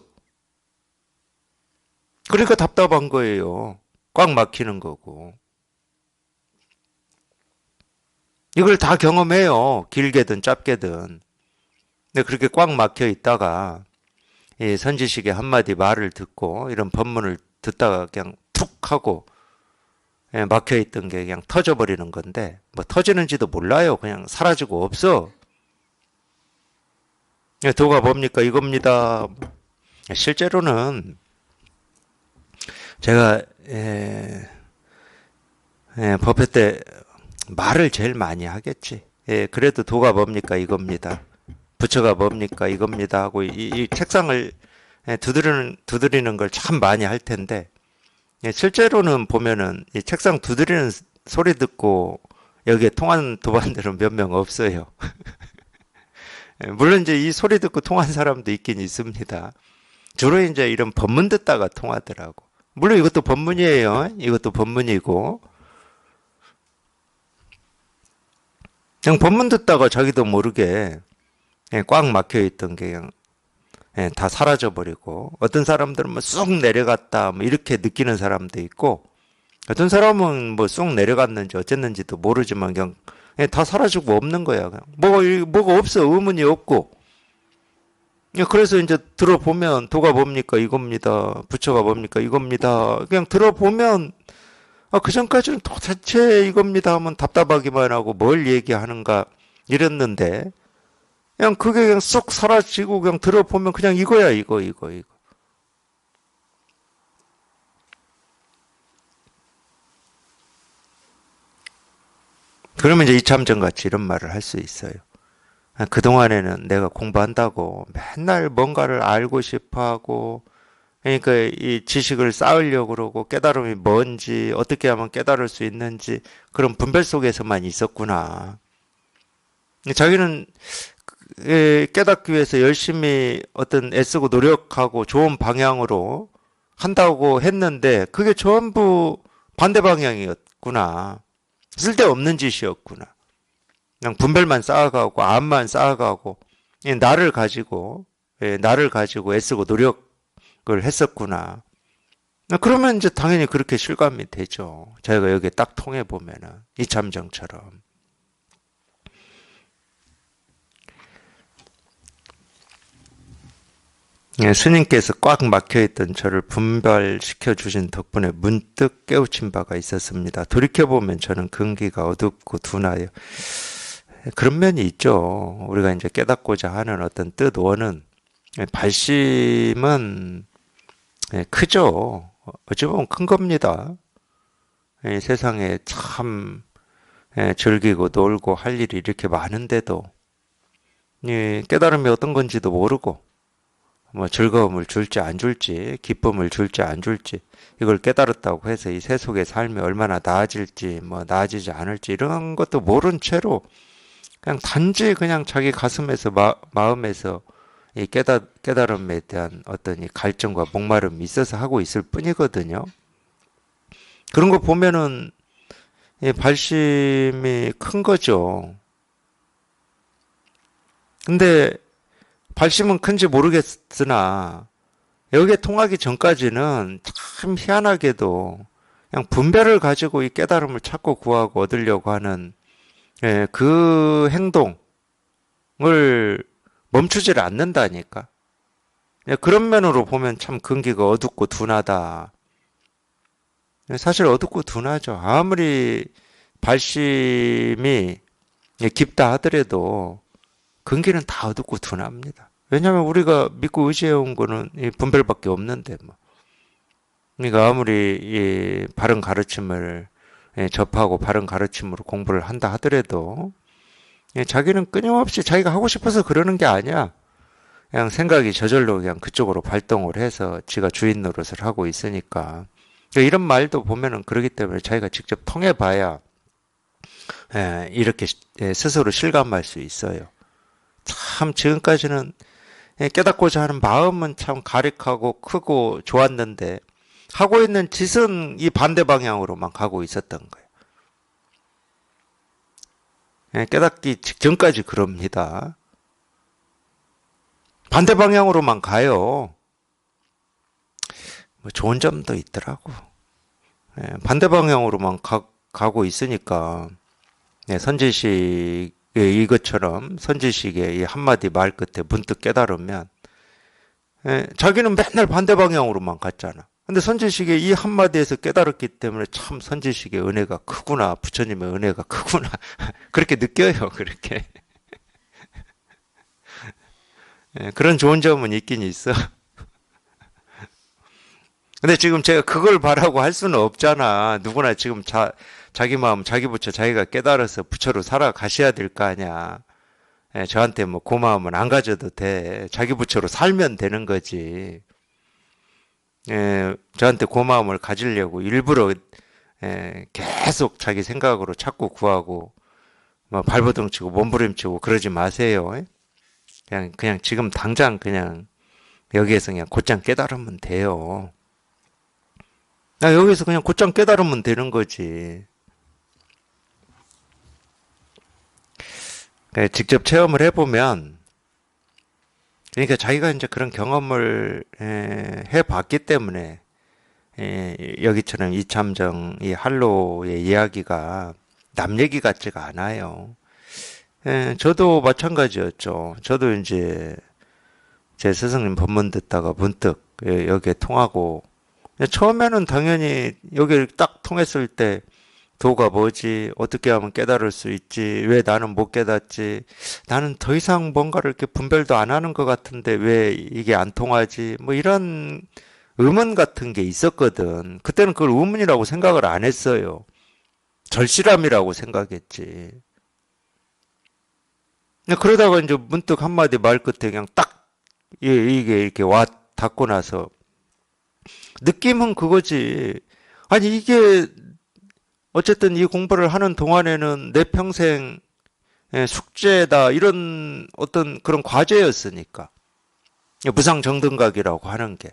그러니까 답답한 거예요. 꽉 막히는 거고. 이걸 다 경험해요. 길게든 짧게든. 근데 그렇게 꽉 막혀 있다가 이 선지식의 한마디 말을 듣고 이런 법문을 듣다가 그냥 툭 하고 막혀 있던 게 그냥 터져버리는 건데 뭐 터지는지도 몰라요. 그냥 사라지고 없어. 도가 뭡니까? 이겁니다. 실제로는 제가 법회 때 말을 제일 많이 하겠지. 그래도 도가 뭡니까 이겁니다. 부처가 뭡니까 이겁니다 하고 이 책상을 두드리는 걸 참 많이 할 텐데 실제로는 보면은 이 책상 두드리는 소리 듣고 여기에 통한 도반들은 몇 명 없어요. 물론 이제 이 소리 듣고 통한 사람도 있긴 있습니다. 주로 이제 이런 법문 듣다가 통하더라고. 물론 이것도 법문이에요. 이것도 법문이고 그냥 법문 듣다가 자기도 모르게 꽉 막혀 있던 게 그냥 다 사라져 버리고 어떤 사람들은 뭐 쑥 내려갔다 뭐 이렇게 느끼는 사람도 있고 어떤 사람은 뭐 쑥 내려갔는지 어쨌는지도 모르지만 그냥 다 사라지고 없는 거야. 그냥 뭐가 없어. 의문이 없고. 그래서 이제 들어보면 도가 뭡니까 이겁니다. 부처가 뭡니까 이겁니다. 그냥 들어보면 그 전까지는 도대체 이겁니다 하면 답답하기만 하고 뭘 얘기하는가 이랬는데 그냥 그게 그냥 쏙 사라지고 그냥 들어보면 그냥 이거야 이거. 그러면 이제 이참전 같이 이런 말을 할 수 있어요. 그동안에는 내가 공부한다고 맨날 뭔가를 알고 싶어 하고 그러니까 이 지식을 쌓으려고 그러고 깨달음이 뭔지 어떻게 하면 깨달을 수 있는지 그런 분별 속에서만 있었구나. 자기는 깨닫기 위해서 열심히 어떤 애쓰고 노력하고 좋은 방향으로 한다고 했는데 그게 전부 반대 방향이었구나. 쓸데없는 짓이었구나. 그냥 분별만 쌓아가고 암만 쌓아가고 나를 가지고 애쓰고 노력을 했었구나. 그러면 이제 당연히 그렇게 실감이 되죠. 저희가 여기에 딱 통해 보면은 이참정처럼. 스님께서 꽉 막혀있던 저를 분별시켜 주신 덕분에 문득 깨우친 바가 있었습니다. 돌이켜보면 저는 근기가 어둡고 둔하여 그런 면이 있죠. 우리가 이제 깨닫고자 하는 어떤 뜻 원은 발심은 크죠. 어찌 보면 큰 겁니다. 세상에 참 즐기고 놀고 할 일이 이렇게 많은데도 깨달음이 어떤 건지도 모르고 뭐 즐거움을 줄지 안 줄지 기쁨을 줄지 안 줄지 이걸 깨달았다고 해서 이 세속의 삶이 얼마나 나아질지 뭐 나아지지 않을지 이런 것도 모른 채로 그냥 단지 그냥 자기 가슴에서 마음에서 이 깨달음에 대한 어떤 이 갈증과 목마름이 있어서 하고 있을 뿐이거든요. 그런 거 보면은 이 발심이 큰 거죠. 근데 발심은 큰지 모르겠으나 여기에 통하기 전까지는 참 희한하게도 그냥 분별을 가지고 이 깨달음을 찾고 구하고 얻으려고 하는 그 행동을 멈추지를 않는다니까. 그런 면으로 보면 참 근기가 어둡고 둔하다. 사실 어둡고 둔하죠. 아무리 발심이 깊다 하더라도 근기는 다 어둡고 둔합니다. 왜냐하면 우리가 믿고 의지해온 거는 이 분별밖에 없는데 뭐. 그러니까 아무리 이 바른 가르침을 접하고 바른 가르침으로 공부를 한다 하더라도 자기는 끊임없이 자기가 하고 싶어서 그러는 게 아니야. 그냥 생각이 저절로 그냥 그쪽으로 발동을 해서 지가 주인 노릇을 하고 있으니까. 이런 말도 보면은 그러기 때문에 자기가 직접 통해봐야 이렇게 스스로 실감할 수 있어요. 참 지금까지는 깨닫고자 하는 마음은 참 가득하고 크고 좋았는데 하고 있는 짓은 이 반대 방향으로만 가고 있었던 거예요. 깨닫기 직전까지 그럽니다. 반대 방향으로만 가요. 뭐 좋은 점도 있더라고. 반대 방향으로만 가고 있으니까 선지식 이것처럼 선지식의 이 한마디 말 끝에 문득 깨달으면 자기는 맨날 반대 방향으로만 갔잖아. 근데 선지식의 이 한마디에서 깨달았기 때문에 참 선지식의 은혜가 크구나. 부처님의 은혜가 크구나. 그렇게 느껴요. 그렇게. 그런 좋은 점은 있긴 있어. 근데 지금 제가 그걸 바라고 할 수는 없잖아. 누구나 지금 자기 마음, 자기 부처 자기가 깨달아서 부처로 살아가셔야 될 거 아니야. 예, 저한테 뭐 고마움은 안 가져도 돼. 자기 부처로 살면 되는 거지. 예, 저한테 고마움을 가지려고 일부러 계속 자기 생각으로 자꾸 구하고 뭐 발버둥 치고 몸부림치고 그러지 마세요. 그냥 지금 당장 그냥 여기에서 그냥 곧장 깨달으면 돼요. 여기서 그냥 곧장 깨달으면 되는 거지. 직접 체험을 해보면, 그러니까 자기가 이제 그런 경험을 해봤기 때문에 여기처럼 이참정, 이 할로의 이야기가 남 얘기 같지가 않아요. 저도 마찬가지였죠. 저도 이제 제 스승님 법문 듣다가 문득 여기에 통하고 처음에는 당연히 여기를 딱 통했을 때 도가 뭐지? 어떻게 하면 깨달을 수 있지? 왜 나는 못 깨닫지? 나는 더 이상 뭔가를 이렇게 분별도 안 하는 것 같은데 왜 이게 안 통하지? 뭐 이런 의문 같은 게 있었거든. 그때는 그걸 의문이라고 생각을 안 했어요. 절실함이라고 생각했지. 그러다가 이제 문득 한마디 말 끝에 그냥 딱 이게 이렇게 와 닿고 나서 느낌은 그거지. 아니 이게 어쨌든 이 공부를 하는 동안에는 내 평생 숙제다 이런 어떤 그런 과제였으니까 무상정등각이라고 하는 게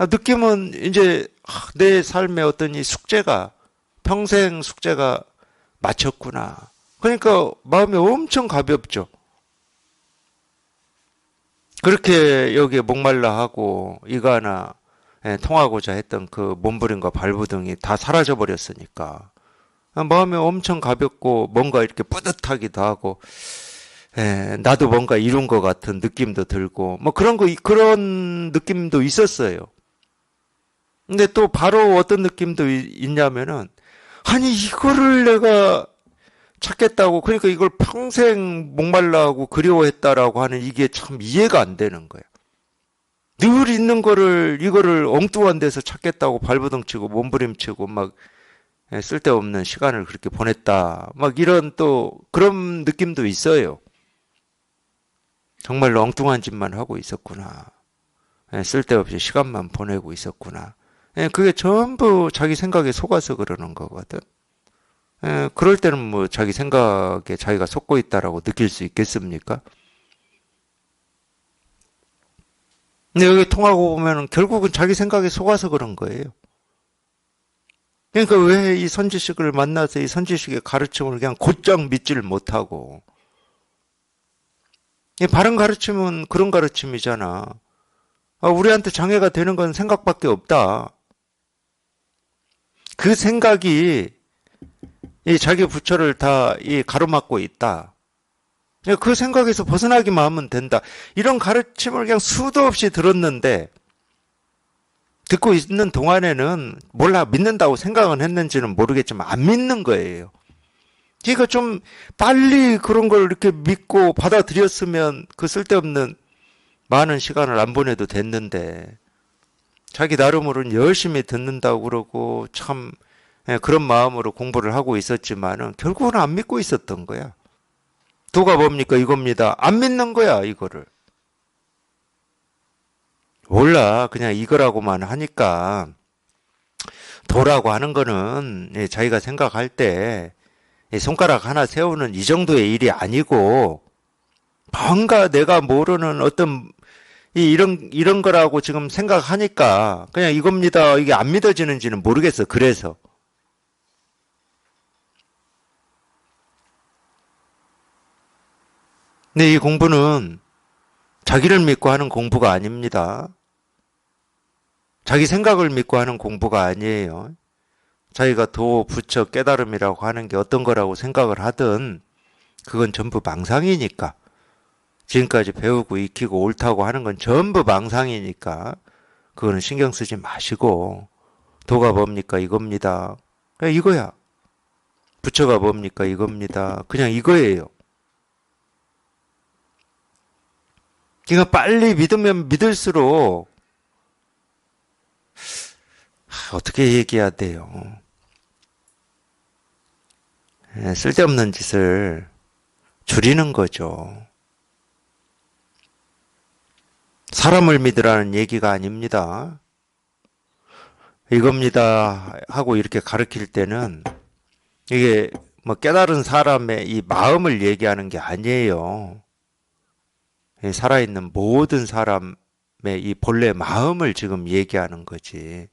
느낌은 이제 내 삶의 어떤 이 숙제가 평생 숙제가 마쳤구나. 그러니까 마음이 엄청 가볍죠. 그렇게 여기에 목말라 하고 이거 하나 통하고자 했던 그 몸부림과 발부둥이 다 사라져 버렸으니까 마음이 엄청 가볍고 뭔가 이렇게 뿌듯하기도 하고 나도 뭔가 이룬 것 같은 느낌도 들고 뭐 그런 느낌도 있었어요. 근데 또 바로 어떤 느낌도 있냐면은 아니 이거를 내가 찾겠다고 그러니까 이걸 평생 목말라하고 그리워했다라고 하는 이게 참 이해가 안 되는 거예요. 늘 있는 거를 이거를 엉뚱한 데서 찾겠다고 발버둥 치고 몸부림치고 막 쓸데없는 시간을 그렇게 보냈다. 막 이런 또 그런 느낌도 있어요. 정말로 엉뚱한 짓만 하고 있었구나. 쓸데없이 시간만 보내고 있었구나. 그게 전부 자기 생각에 속아서 그러는 거거든. 그럴 때는 뭐 자기 생각에 자기가 속고 있다라고 느낄 수 있겠습니까? 근데 여기 통하고 보면은 결국은 자기 생각에 속아서 그런 거예요. 그러니까 왜 이 선지식을 만나서 이 선지식의 가르침을 그냥 곧장 믿지를 못하고 이 바른 가르침은 그런 가르침이잖아. 우리한테 장애가 되는 건 생각밖에 없다. 그 생각이 이 자기 부처를 다 이 가로막고 있다. 그 생각에서 벗어나기만 하면 된다. 이런 가르침을 그냥 수도 없이 들었는데 듣고 있는 동안에는 몰라 믿는다고 생각은 했는지는 모르겠지만 안 믿는 거예요. 그러니까 좀 빨리 그런 걸 이렇게 믿고 받아들였으면 그 쓸데없는 많은 시간을 안 보내도 됐는데 자기 나름으로는 열심히 듣는다고 그러고 참 그런 마음으로 공부를 하고 있었지만은 결국은 안 믿고 있었던 거야. 도가 뭡니까? 이겁니다. 안 믿는 거야, 이거를. 몰라. 그냥 이거라고만 하니까 도라고 하는 거는 자기가 생각할 때 손가락 하나 세우는 이 정도의 일이 아니고 뭔가 내가 모르는 어떤 이런 거라고 지금 생각하니까 그냥 이겁니다. 이게 안 믿어지는지는 모르겠어. 그래서. 근데 이 공부는 자기를 믿고 하는 공부가 아닙니다. 자기 생각을 믿고 하는 공부가 아니에요. 자기가 도, 부처, 깨달음이라고 하는 게 어떤 거라고 생각을 하든 그건 전부 망상이니까. 지금까지 배우고 익히고 옳다고 하는 건 전부 망상이니까 그거는 신경 쓰지 마시고 도가 뭡니까? 이겁니다. 그냥 이거야. 부처가 뭡니까? 이겁니다. 그냥 이거예요. 그러니까 빨리 믿으면 믿을수록 어떻게 얘기해야 돼요? 쓸데없는 짓을 줄이는 거죠. 사람을 믿으라는 얘기가 아닙니다. 이겁니다 하고 이렇게 가르칠 때는 이게 뭐 깨달은 사람의 이 마음을 얘기하는 게 아니에요. 살아있는 모든 사람의 이 본래 마음을 지금 얘기하는 거지.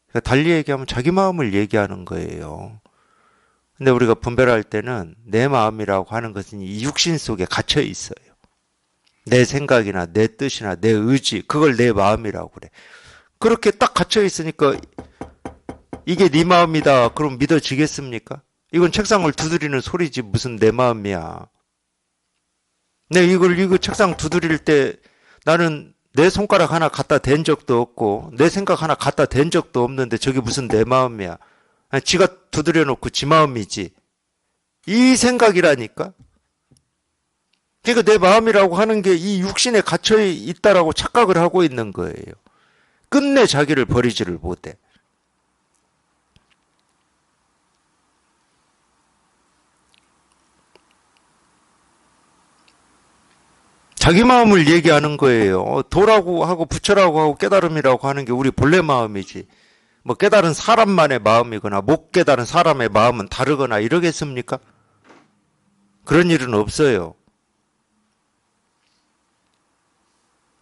그러니까 달리 얘기하면 자기 마음을 얘기하는 거예요. 근데 우리가 분별할 때는 내 마음이라고 하는 것은 이 육신 속에 갇혀 있어요. 내 생각이나 내 뜻이나 내 의지, 그걸 내 마음이라고 그래. 그렇게 딱 갇혀 있으니까 이게 네 마음이다. 그럼 믿어지겠습니까? 이건 책상을 두드리는 소리지 무슨 내 마음이야. 이거 책상 두드릴 때 나는 내 손가락 하나 갖다 댄 적도 없고 내 생각 하나 갖다 댄 적도 없는데 저게 무슨 내 마음이야. 지가 두드려 놓고 지 마음이지. 이 생각이라니까. 그러니까 내 마음이라고 하는 게 이 육신에 갇혀 있다라고 착각을 하고 있는 거예요. 끝내 자기를 버리지를 못해. 자기 마음을 얘기하는 거예요. 도라고 하고 부처라고 하고 깨달음이라고 하는 게 우리 본래 마음이지. 뭐 깨달은 사람만의 마음이거나 못 깨달은 사람의 마음은 다르거나 이러겠습니까? 그런 일은 없어요.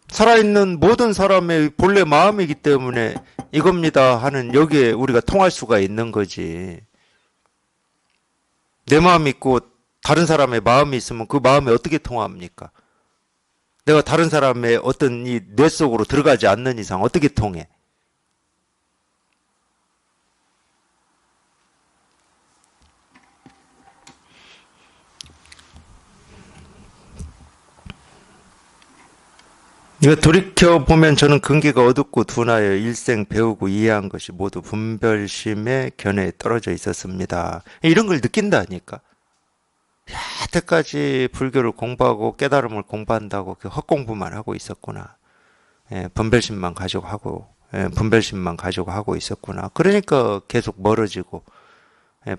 살아있는 모든 사람의 본래 마음이기 때문에 이겁니다 하는 여기에 우리가 통할 수가 있는 거지. 내 마음이 있고 다른 사람의 마음이 있으면 그 마음이 어떻게 통합니까? 내가 다른 사람의 어떤 이 뇌 속으로 들어가지 않는 이상 어떻게 통해? 이거 돌이켜보면 저는 근기가 어둡고 둔하여 일생 배우고 이해한 것이 모두 분별심의 견해에 떨어져 있었습니다. 이런 걸 느낀다니까. 여태까지 불교를 공부하고 깨달음을 공부한다고 그 헛공부만 하고 있었구나. 분별심만 가지고 하고, 분별심만 가지고 하고 있었구나. 그러니까 계속 멀어지고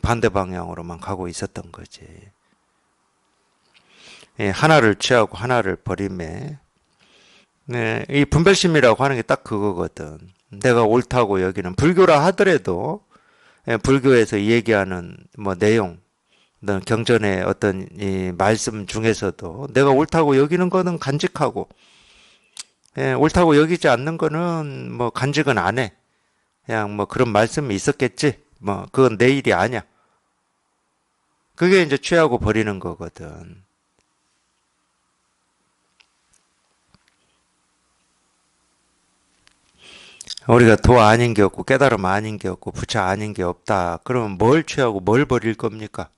반대 방향으로만 가고 있었던 거지. 하나를 취하고 하나를 버림에 이 분별심이라고 하는 게 딱 그거거든. 내가 옳다고 여기는 불교라 하더라도 불교에서 얘기하는 뭐 내용, 경전의 어떤 이 말씀 중에서도 내가 옳다고 여기는 거는 간직하고 옳다고 여기지 않는 거는 뭐 간직은 안 해. 그냥 뭐 그런 말씀이 있었겠지. 뭐 그건 내 일이 아니야. 그게 이제 취하고 버리는 거거든. 우리가 도 아닌 게 없고 깨달음 아닌 게 없고 부처 아닌 게 없다. 그러면 뭘 취하고 뭘 버릴 겁니까?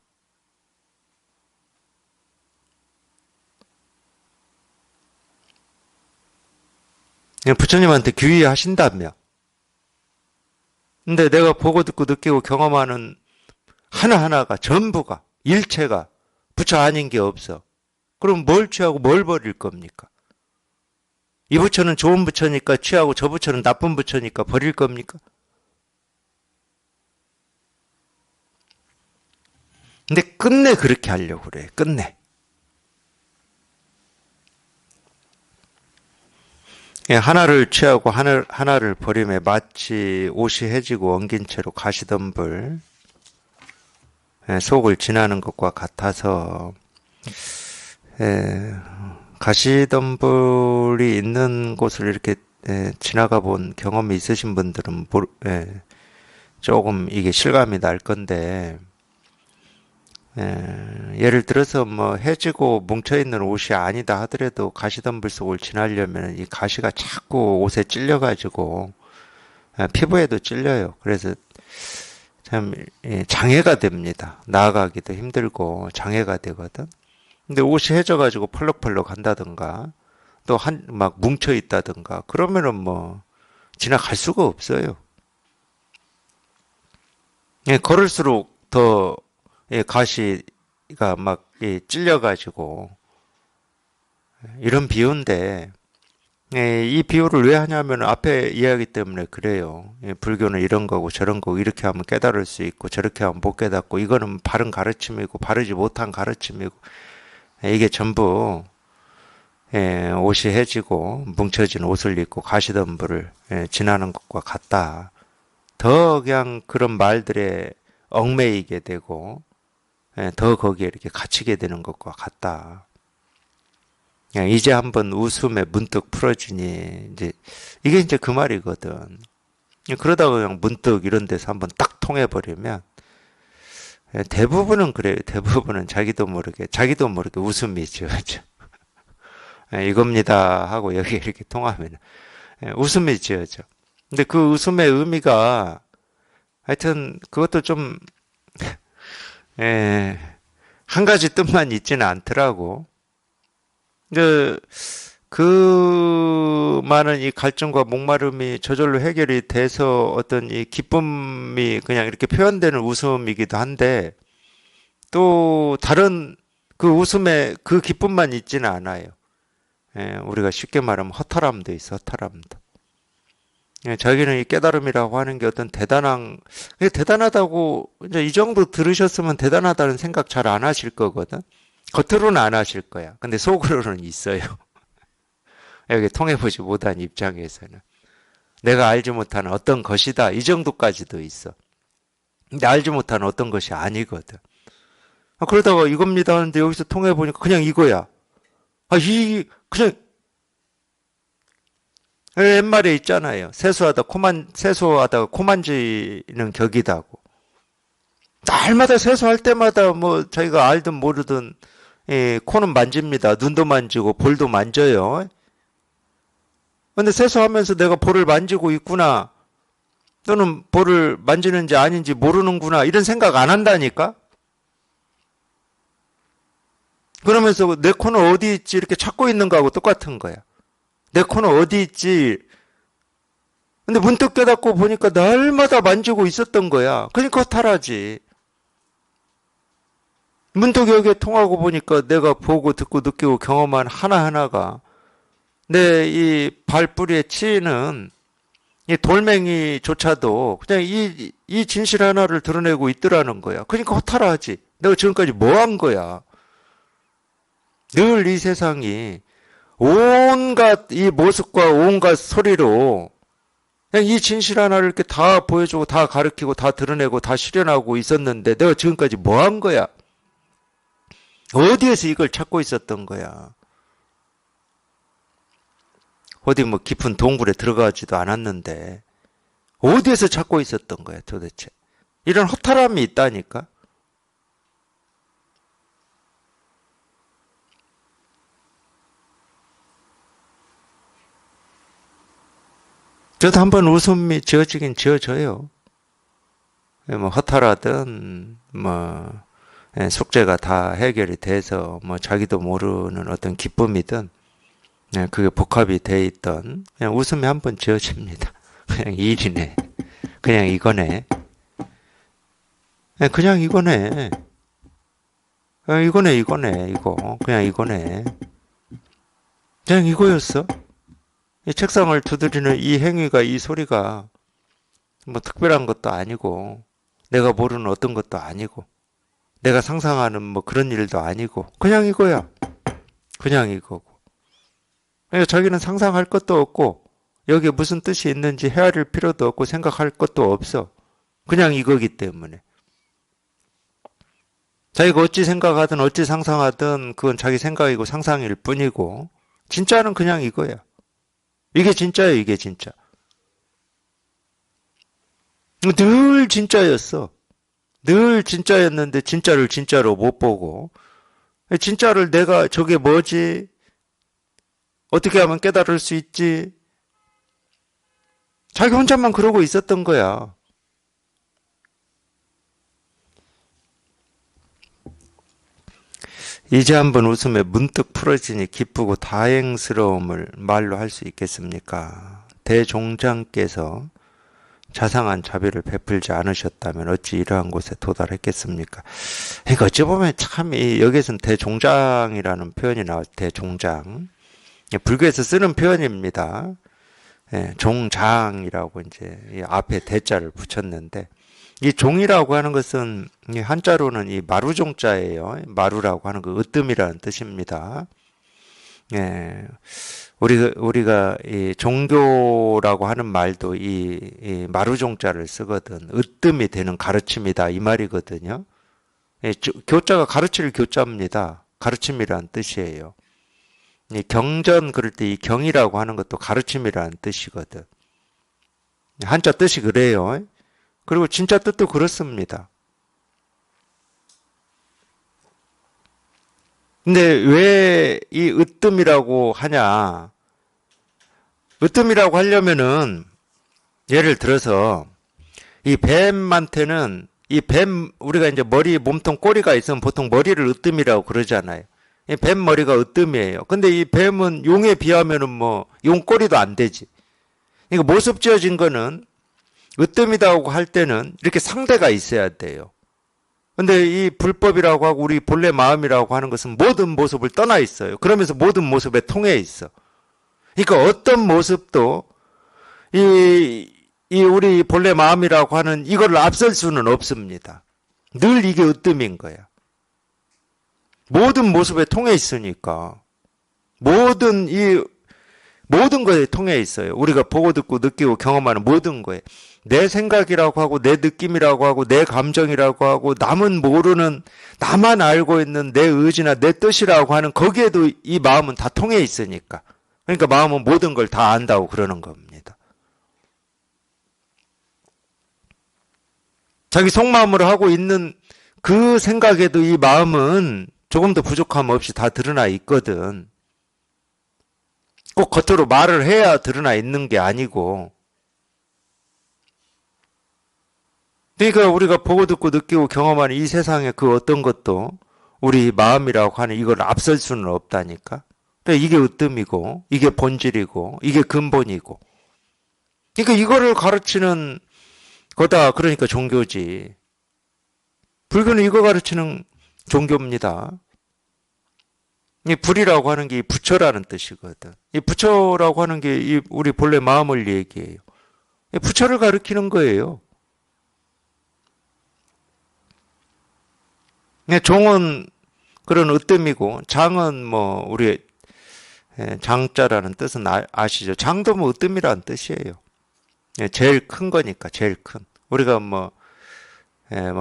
그냥 부처님한테 귀의하신다며. 근데 내가 보고 듣고 느끼고 경험하는 하나하나가 전부가 일체가 부처 아닌 게 없어. 그럼 뭘 취하고 뭘 버릴 겁니까? 이 부처는 좋은 부처니까 취하고 저 부처는 나쁜 부처니까 버릴 겁니까? 근데 끝내 그렇게 하려고 그래. 끝내. 하나를 취하고 하나를 버림에 마치 옷이 해지고 엉긴 채로 가시덤불 속을 지나는 것과 같아서 가시덤불이 있는 곳을 이렇게 지나가 본 경험이 있으신 분들은 조금 이게 실감이 날 건데 예를 들어서 뭐 해지고 뭉쳐있는 옷이 아니다 하더라도 가시덤불 속을 지나려면 이 가시가 자꾸 옷에 찔려가지고 피부에도 찔려요. 그래서 참 장애가 됩니다. 나아가기도 힘들고 장애가 되거든. 근데 옷이 해져가지고 펄럭펄럭 한다든가 또 막 뭉쳐있다든가 그러면은 뭐 지나갈 수가 없어요. 걸을수록 더 가시가 막 찔려가지고 이런 비유인데 이 비유를 왜 하냐면 앞에 이야기 때문에 그래요. 불교는 이런 거고 저런 거고 이렇게 하면 깨달을 수 있고 저렇게 하면 못 깨닫고 이거는 바른 가르침이고 바르지 못한 가르침이고 이게 전부 옷이 해지고 뭉쳐진 옷을 입고 가시덤불을 지나는 것과 같다. 더 그냥 그런 말들에 얽매이게 되고 더 거기에 이렇게 갇히게 되는 것과 같다. 그냥 이제 한번 웃음에 문득 풀어지니 이게 이제 그 말이거든. 그러다가 그냥 문득 이런 데서 한번 딱 통해버리면 대부분은 그래요. 대부분은 자기도 모르게 웃음이 지어져. 이겁니다 하고 여기 이렇게 통하면 웃음이 지어져. 근데 그 웃음의 의미가 하여튼 그것도 좀 한 가지 뜻만 있지는 않더라고. 그 많은 이 갈증과 목마름이 저절로 해결이 돼서 어떤 이 기쁨이 그냥 이렇게 표현되는 웃음이기도 한데 또 다른 그 웃음에 그 기쁨만 있지는 않아요. 우리가 쉽게 말하면 허탈함도 있어, 허탈함도. 자기는 이 깨달음이라고 하는 게 어떤 대단하다고, 이제 이 정도 들으셨으면 대단하다는 생각 잘 안 하실 거거든. 겉으로는 안 하실 거야. 근데 속으로는 있어요. 여기 통해보지 못한 입장에서는. 내가 알지 못하는 어떤 것이다. 이 정도까지도 있어. 근데 알지 못하는 어떤 것이 아니거든. 그러다가 이겁니다 하는데 여기서 통해보니까 그냥 이거야. 그냥, 옛말에 있잖아요. 세수하다가 코 만지는 격이다고. 날마다 세수할 때마다 뭐 자기가 알든 모르든 코는 만집니다. 눈도 만지고 볼도 만져요. 근데 세수하면서 내가 볼을 만지고 있구나. 또는 볼을 만지는지 아닌지 모르는구나. 이런 생각 안 한다니까? 그러면서 내 코는 어디 있지? 이렇게 찾고 있는 거하고 똑같은 거야. 내 코는 어디 있지? 근데 문득 깨닫고 보니까 날마다 만지고 있었던 거야. 그러니까 허탈하지. 문득 여기에 통하고 보니까 내가 보고 듣고 느끼고 경험한 하나하나가 내 이 발뿌리에 치이는 이 돌멩이조차도 그냥 이 진실 하나를 드러내고 있더라는 거야. 그러니까 허탈하지. 내가 지금까지 뭐 한 거야? 늘 이 세상이 온갖 이 모습과 온갖 소리로 그냥 이 진실 하나를 이렇게 다 보여주고 다 가르치고 다 드러내고 다 실현하고 있었는데 내가 지금까지 뭐 한 거야? 어디에서 이걸 찾고 있었던 거야? 어디 뭐 깊은 동굴에 들어가지도 않았는데 어디에서 찾고 있었던 거야 도대체? 이런 허탈함이 있다니까? 저도 한번 웃음이 지어지긴 지어져요. 뭐 허탈하든 숙제가 다 해결이 돼서 뭐 자기도 모르는 어떤 기쁨이든 그게 복합이 돼 있던 그냥 웃음이 한번 지어집니다. 그냥 일이네. 그냥 이거네. 그냥 이거네. 이거네. 이거. 그냥 이거네. 그냥 이거였어. 이 책상을 두드리는 이 행위가, 이 소리가 뭐 특별한 것도 아니고, 내가 모르는 어떤 것도 아니고, 내가 상상하는 뭐 그런 일도 아니고, 그냥 이거야. 그냥 이거고. 그러니까 자기는 상상할 것도 없고, 여기에 무슨 뜻이 있는지 헤아릴 필요도 없고, 생각할 것도 없어. 그냥 이거기 때문에. 자기가 어찌 생각하든 어찌 상상하든 그건 자기 생각이고 상상일 뿐이고, 진짜는 그냥 이거야. 이게 진짜예요, 이게 진짜. 늘 진짜였어. 늘 진짜였는데 진짜를 진짜로 못 보고 진짜를 내가 저게 뭐지? 어떻게 하면 깨달을 수 있지? 자기 혼자만 그러고 있었던 거야. 이제 한번 웃음에 문득 풀어지니 기쁘고 다행스러움을 말로 할 수 있겠습니까? 대종장께서 자상한 자비를 베풀지 않으셨다면 어찌 이러한 곳에 도달했겠습니까? 그러니까 어찌 보면 참 여기서는 대종장이라는 표현이 나와. 대종장. 불교에서 쓰는 표현입니다. 종장이라고 이제 이 앞에 대자를 붙였는데, 이 종이라고 하는 것은 이 한자로는 이 마루종자예요. 마루라고 하는 거 으뜸이라는 뜻입니다. 예, 우리가 이 종교라고 하는 말도 이 마루종자를 쓰거든. 으뜸이 되는 가르침이다 이 말이거든요. 교자가 가르칠 교자입니다. 가르침이라는 뜻이에요. 이 경전 그럴 때 이 경이라고 하는 것도 가르침이라는 뜻이거든. 한자 뜻이 그래요. 그리고 진짜 뜻도 그렇습니다. 근데 왜 이 으뜸이라고 하냐? 으뜸이라고 하려면은 예를 들어서 이 뱀한테는 이 뱀 우리가 이제 머리 몸통 꼬리가 있으면 보통 머리를 으뜸이라고 그러잖아요. 이 뱀 머리가 으뜸이에요. 근데 이 뱀은 용에 비하면은 뭐 용 꼬리도 안 되지. 이거 모습 지어진 거는 으뜸이라고 할 때는 이렇게 상대가 있어야 돼요. 근데 이 불법이라고 하고 우리 본래 마음이라고 하는 것은 모든 모습을 떠나 있어요. 그러면서 모든 모습에 통해 있어. 그러니까 어떤 모습도 이 우리 본래 마음이라고 하는 이걸 앞설 수는 없습니다. 늘 이게 으뜸인 거야. 모든 모습에 통해 있으니까 모든 것에 통해 있어요. 우리가 보고 듣고 느끼고 경험하는 모든 거에 내 생각이라고 하고 내 느낌이라고 하고 내 감정이라고 하고 남은 모르는 나만 알고 있는 내 의지나 내 뜻이라고 하는 거기에도 이 마음은 다 통해 있으니까. 그러니까 마음은 모든 걸 다 안다고 그러는 겁니다. 자기 속마음으로 하고 있는 그 생각에도 이 마음은 조금도 부족함 없이 다 드러나 있거든. 꼭 겉으로 말을 해야 드러나 있는 게 아니고. 그러니까 우리가 보고 듣고 느끼고 경험하는 이 세상의 그 어떤 것도 우리 마음이라고 하는 이걸 앞설 수는 없다니까. 그러니까 이게 으뜸이고, 이게 본질이고, 이게 근본이고. 그러니까 이거를 가르치는 거다. 그러니까 종교지. 불교는 이거 가르치는 종교입니다. 이 불이라고 하는 게 부처라는 뜻이거든. 이 부처라고 하는 게 우리 본래 마음을 얘기해요. 이 부처를 가리키는 거예요. 종은 그런 으뜸이고 장은 뭐 우리 장자라는 뜻은 아시죠? 장도 뭐 으뜸이라는 뜻이에요. 제일 큰 거니까 제일 큰. 우리가 뭐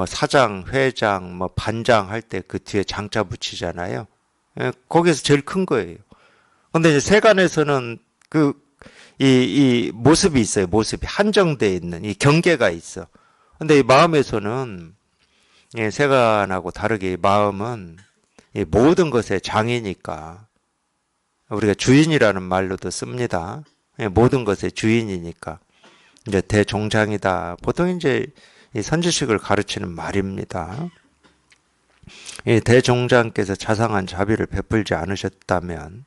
사장, 회장, 뭐 반장 할 때 그 뒤에 장자 붙이잖아요. 거기서 제일 큰 거예요. 근데 이제 세간에서는 이 모습이 있어요. 모습이 한정되어 있는 이 경계가 있어. 근데 이 마음에서는 세간하고 다르게 이 마음은 이 모든 것의 장이니까 우리가 주인이라는 말로도 씁니다. 모든 것의 주인이니까 이제 대종장이다. 보통 이제 이 선지식을 가르치는 말입니다. 이 대종장께서 자상한 자비를 베풀지 않으셨다면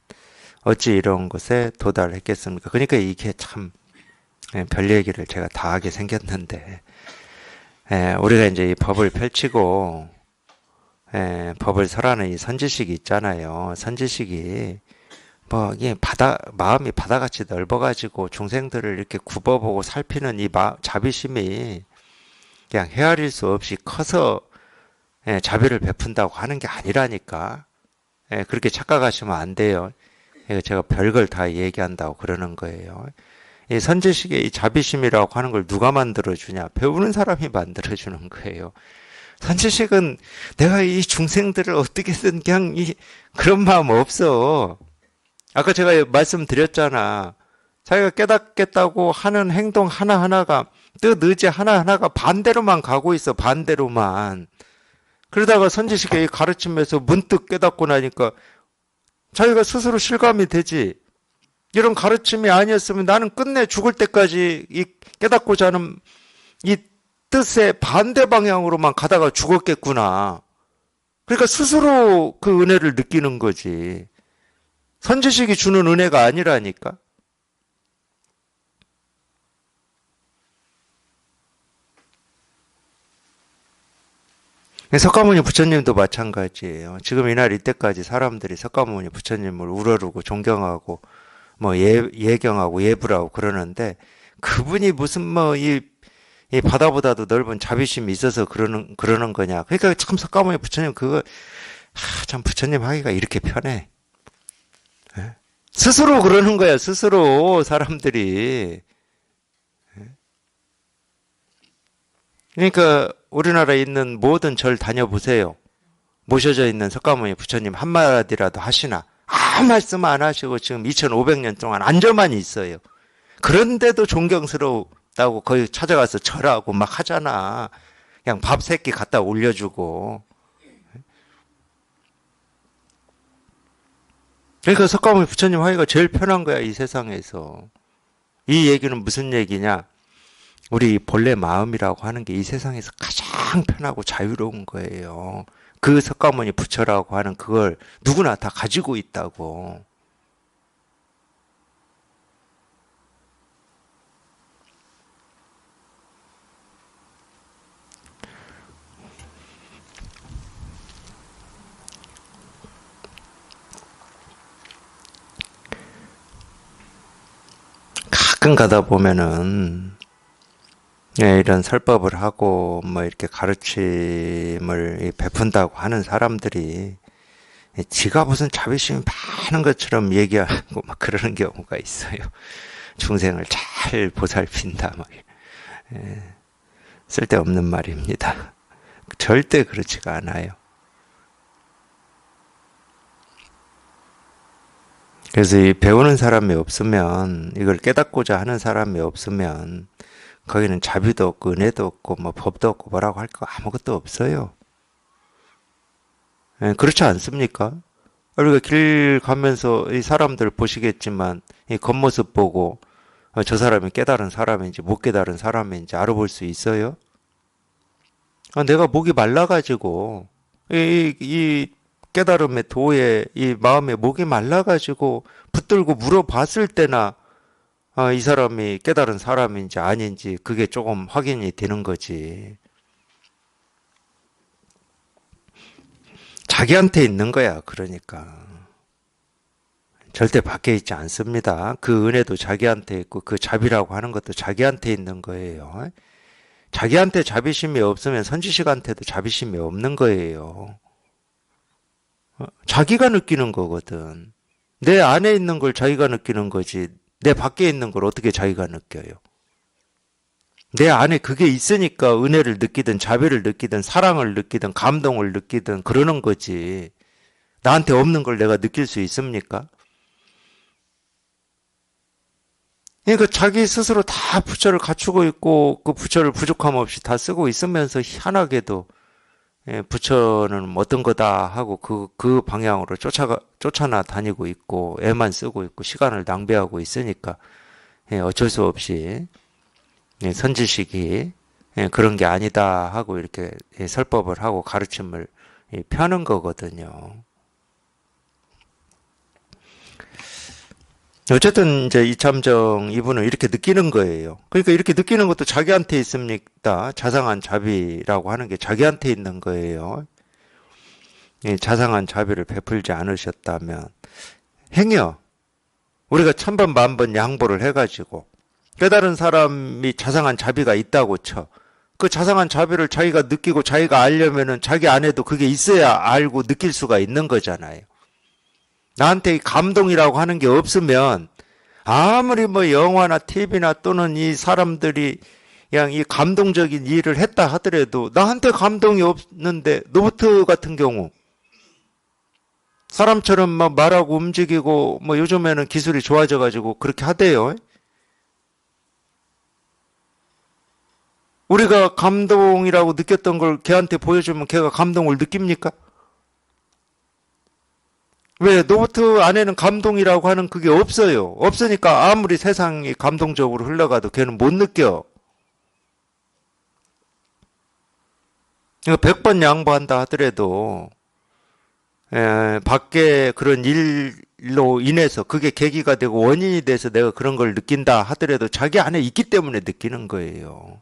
어찌 이런 것에 도달했겠습니까? 그러니까 이게 참 별 얘기를 제가 다 하게 생겼는데 우리가 이제 이 법을 펼치고 법을 설하는 이 선지식이 있잖아요. 선지식이 뭐 이게 마음이 바다같이 넓어가지고 중생들을 이렇게 굽어보고 살피는 이 자비심이 그냥 헤아릴 수 없이 커서 자비를 베푼다고 하는 게 아니라니까. 그렇게 착각하시면 안 돼요. 제가 별걸 다 얘기한다고 그러는 거예요. 이 선지식의 이 자비심이라고 하는 걸 누가 만들어주냐? 배우는 사람이 만들어주는 거예요. 선지식은 내가 이 중생들을 어떻게든 그냥 그런 마음 없어. 아까 제가 말씀드렸잖아. 자기가 깨닫겠다고 하는 행동 하나하나가 뜻, 의지 하나하나가 반대로만 가고 있어. 반대로만. 그러다가 선지식의 가르침에서 문득 깨닫고 나니까 자기가 스스로 실감이 되지. 이런 가르침이 아니었으면 나는 끝내 죽을 때까지 이 깨닫고자 하는 이 뜻의 반대 방향으로만 가다가 죽었겠구나. 그러니까 스스로 그 은혜를 느끼는 거지. 선지식이 주는 은혜가 아니라니까. 석가모니 부처님도 마찬가지예요. 지금 이날 이때까지 사람들이 석가모니 부처님을 우러르고 존경하고 뭐 예경하고 예불하고 그러는데 그분이 무슨 뭐 이 바다보다도 넓은 자비심이 있어서 그러는 거냐. 그러니까 참 석가모니 부처님 그거 참 부처님 하기가 이렇게 편해. 예? 스스로 그러는 거야. 스스로 사람들이. 그러니까 우리나라에 있는 모든 절 다녀보세요. 모셔져 있는 석가모니 부처님 한마디라도 하시나? 아무 말씀 안 하시고 지금 2500년 동안 앉아만 있어요. 그런데도 존경스럽다고 거기 찾아가서 절하고 막 하잖아. 그냥 밥 3끼 갖다 올려주고. 그러니까 석가모니 부처님 하기가 제일 편한 거야, 이 세상에서. 이 얘기는 무슨 얘기냐? 우리 본래 마음이라고 하는 게 이 세상에서 가장 편하고 자유로운 거예요. 그 석가모니 부처라고 하는 그걸 누구나 다 가지고 있다고. 가끔 가다 보면은 이런 설법을 하고 뭐 이렇게 가르침을 베푼다고 하는 사람들이 지가 무슨 자비심이 많은 것처럼 얘기하고 막 그러는 경우가 있어요. 중생을 잘 보살핀다 막 쓸데없는 말입니다. 절대 그렇지가 않아요. 그래서 이 배우는 사람이 없으면 이걸 깨닫고자 하는 사람이 없으면 거기는 자비도 없고 은혜도 없고 뭐 법도 없고 뭐라고 할 거 아무것도 없어요. 그렇지 않습니까? 우리가 길 가면서 이 사람들 보시겠지만 이 겉모습 보고 저 사람이 깨달은 사람인지 못 깨달은 사람인지 알아볼 수 있어요? 내가 목이 말라가지고 이 깨달음의 도에 이 마음의 목이 말라가지고 붙들고 물어봤을 때나 이 사람이 깨달은 사람인지 아닌지 그게 조금 확인이 되는 거지. 자기한테 있는 거야, 그러니까. 절대 밖에 있지 않습니다. 그 은혜도 자기한테 있고 그 자비라고 하는 것도 자기한테 있는 거예요. 자기한테 자비심이 없으면 선지식한테도 자비심이 없는 거예요. 자기가 느끼는 거거든. 내 안에 있는 걸 자기가 느끼는 거지. 내 밖에 있는 걸 어떻게 자기가 느껴요? 내 안에 그게 있으니까 은혜를 느끼든 자비를 느끼든 사랑을 느끼든 감동을 느끼든 그러는 거지. 나한테 없는 걸 내가 느낄 수 있습니까? 그러니까 자기 스스로 다 부처를 갖추고 있고 그 부처를 부족함 없이 다 쓰고 있으면서 희한하게도 부처는 어떤 거다 하고 그 방향으로 쫓아나 다니고 있고 애만 쓰고 있고 시간을 낭비하고 있으니까 어쩔 수 없이 선지식이 그런 게 아니다 하고 이렇게 설법을 하고 가르침을 펴는 거거든요. 어쨌든 이제 이참정 이분은 이렇게 느끼는 거예요. 그러니까 이렇게 느끼는 것도 자기한테 있습니다. 자상한 자비라고 하는 게 자기한테 있는 거예요. 자상한 자비를 베풀지 않으셨다면 행여 우리가 천번 만번 양보를 해가지고 깨달은 사람이 자상한 자비가 있다고 쳐. 그 자상한 자비를 자기가 느끼고 자기가 알려면은 자기 안에도 그게 있어야 알고 느낄 수가 있는 거잖아요. 나한테 이 감동이라고 하는 게 없으면 아무리 뭐 영화나 TV나 또는 이 사람들이 그냥 이 감동적인 일을 했다 하더라도 나한테 감동이 없는데 로봇 같은 경우 사람처럼 막 말하고 움직이고 뭐 요즘에는 기술이 좋아져 가지고 그렇게 하대요. 우리가 감동이라고 느꼈던 걸 걔한테 보여주면 걔가 감동을 느낍니까? 왜? 로봇 안에는 감동이라고 하는 그게 없어요. 없으니까 아무리 세상이 감동적으로 흘러가도 걔는 못 느껴. 100번 양보한다 하더라도 밖에 그런 일로 인해서 그게 계기가 되고 원인이 돼서 내가 그런 걸 느낀다 하더라도 자기 안에 있기 때문에 느끼는 거예요.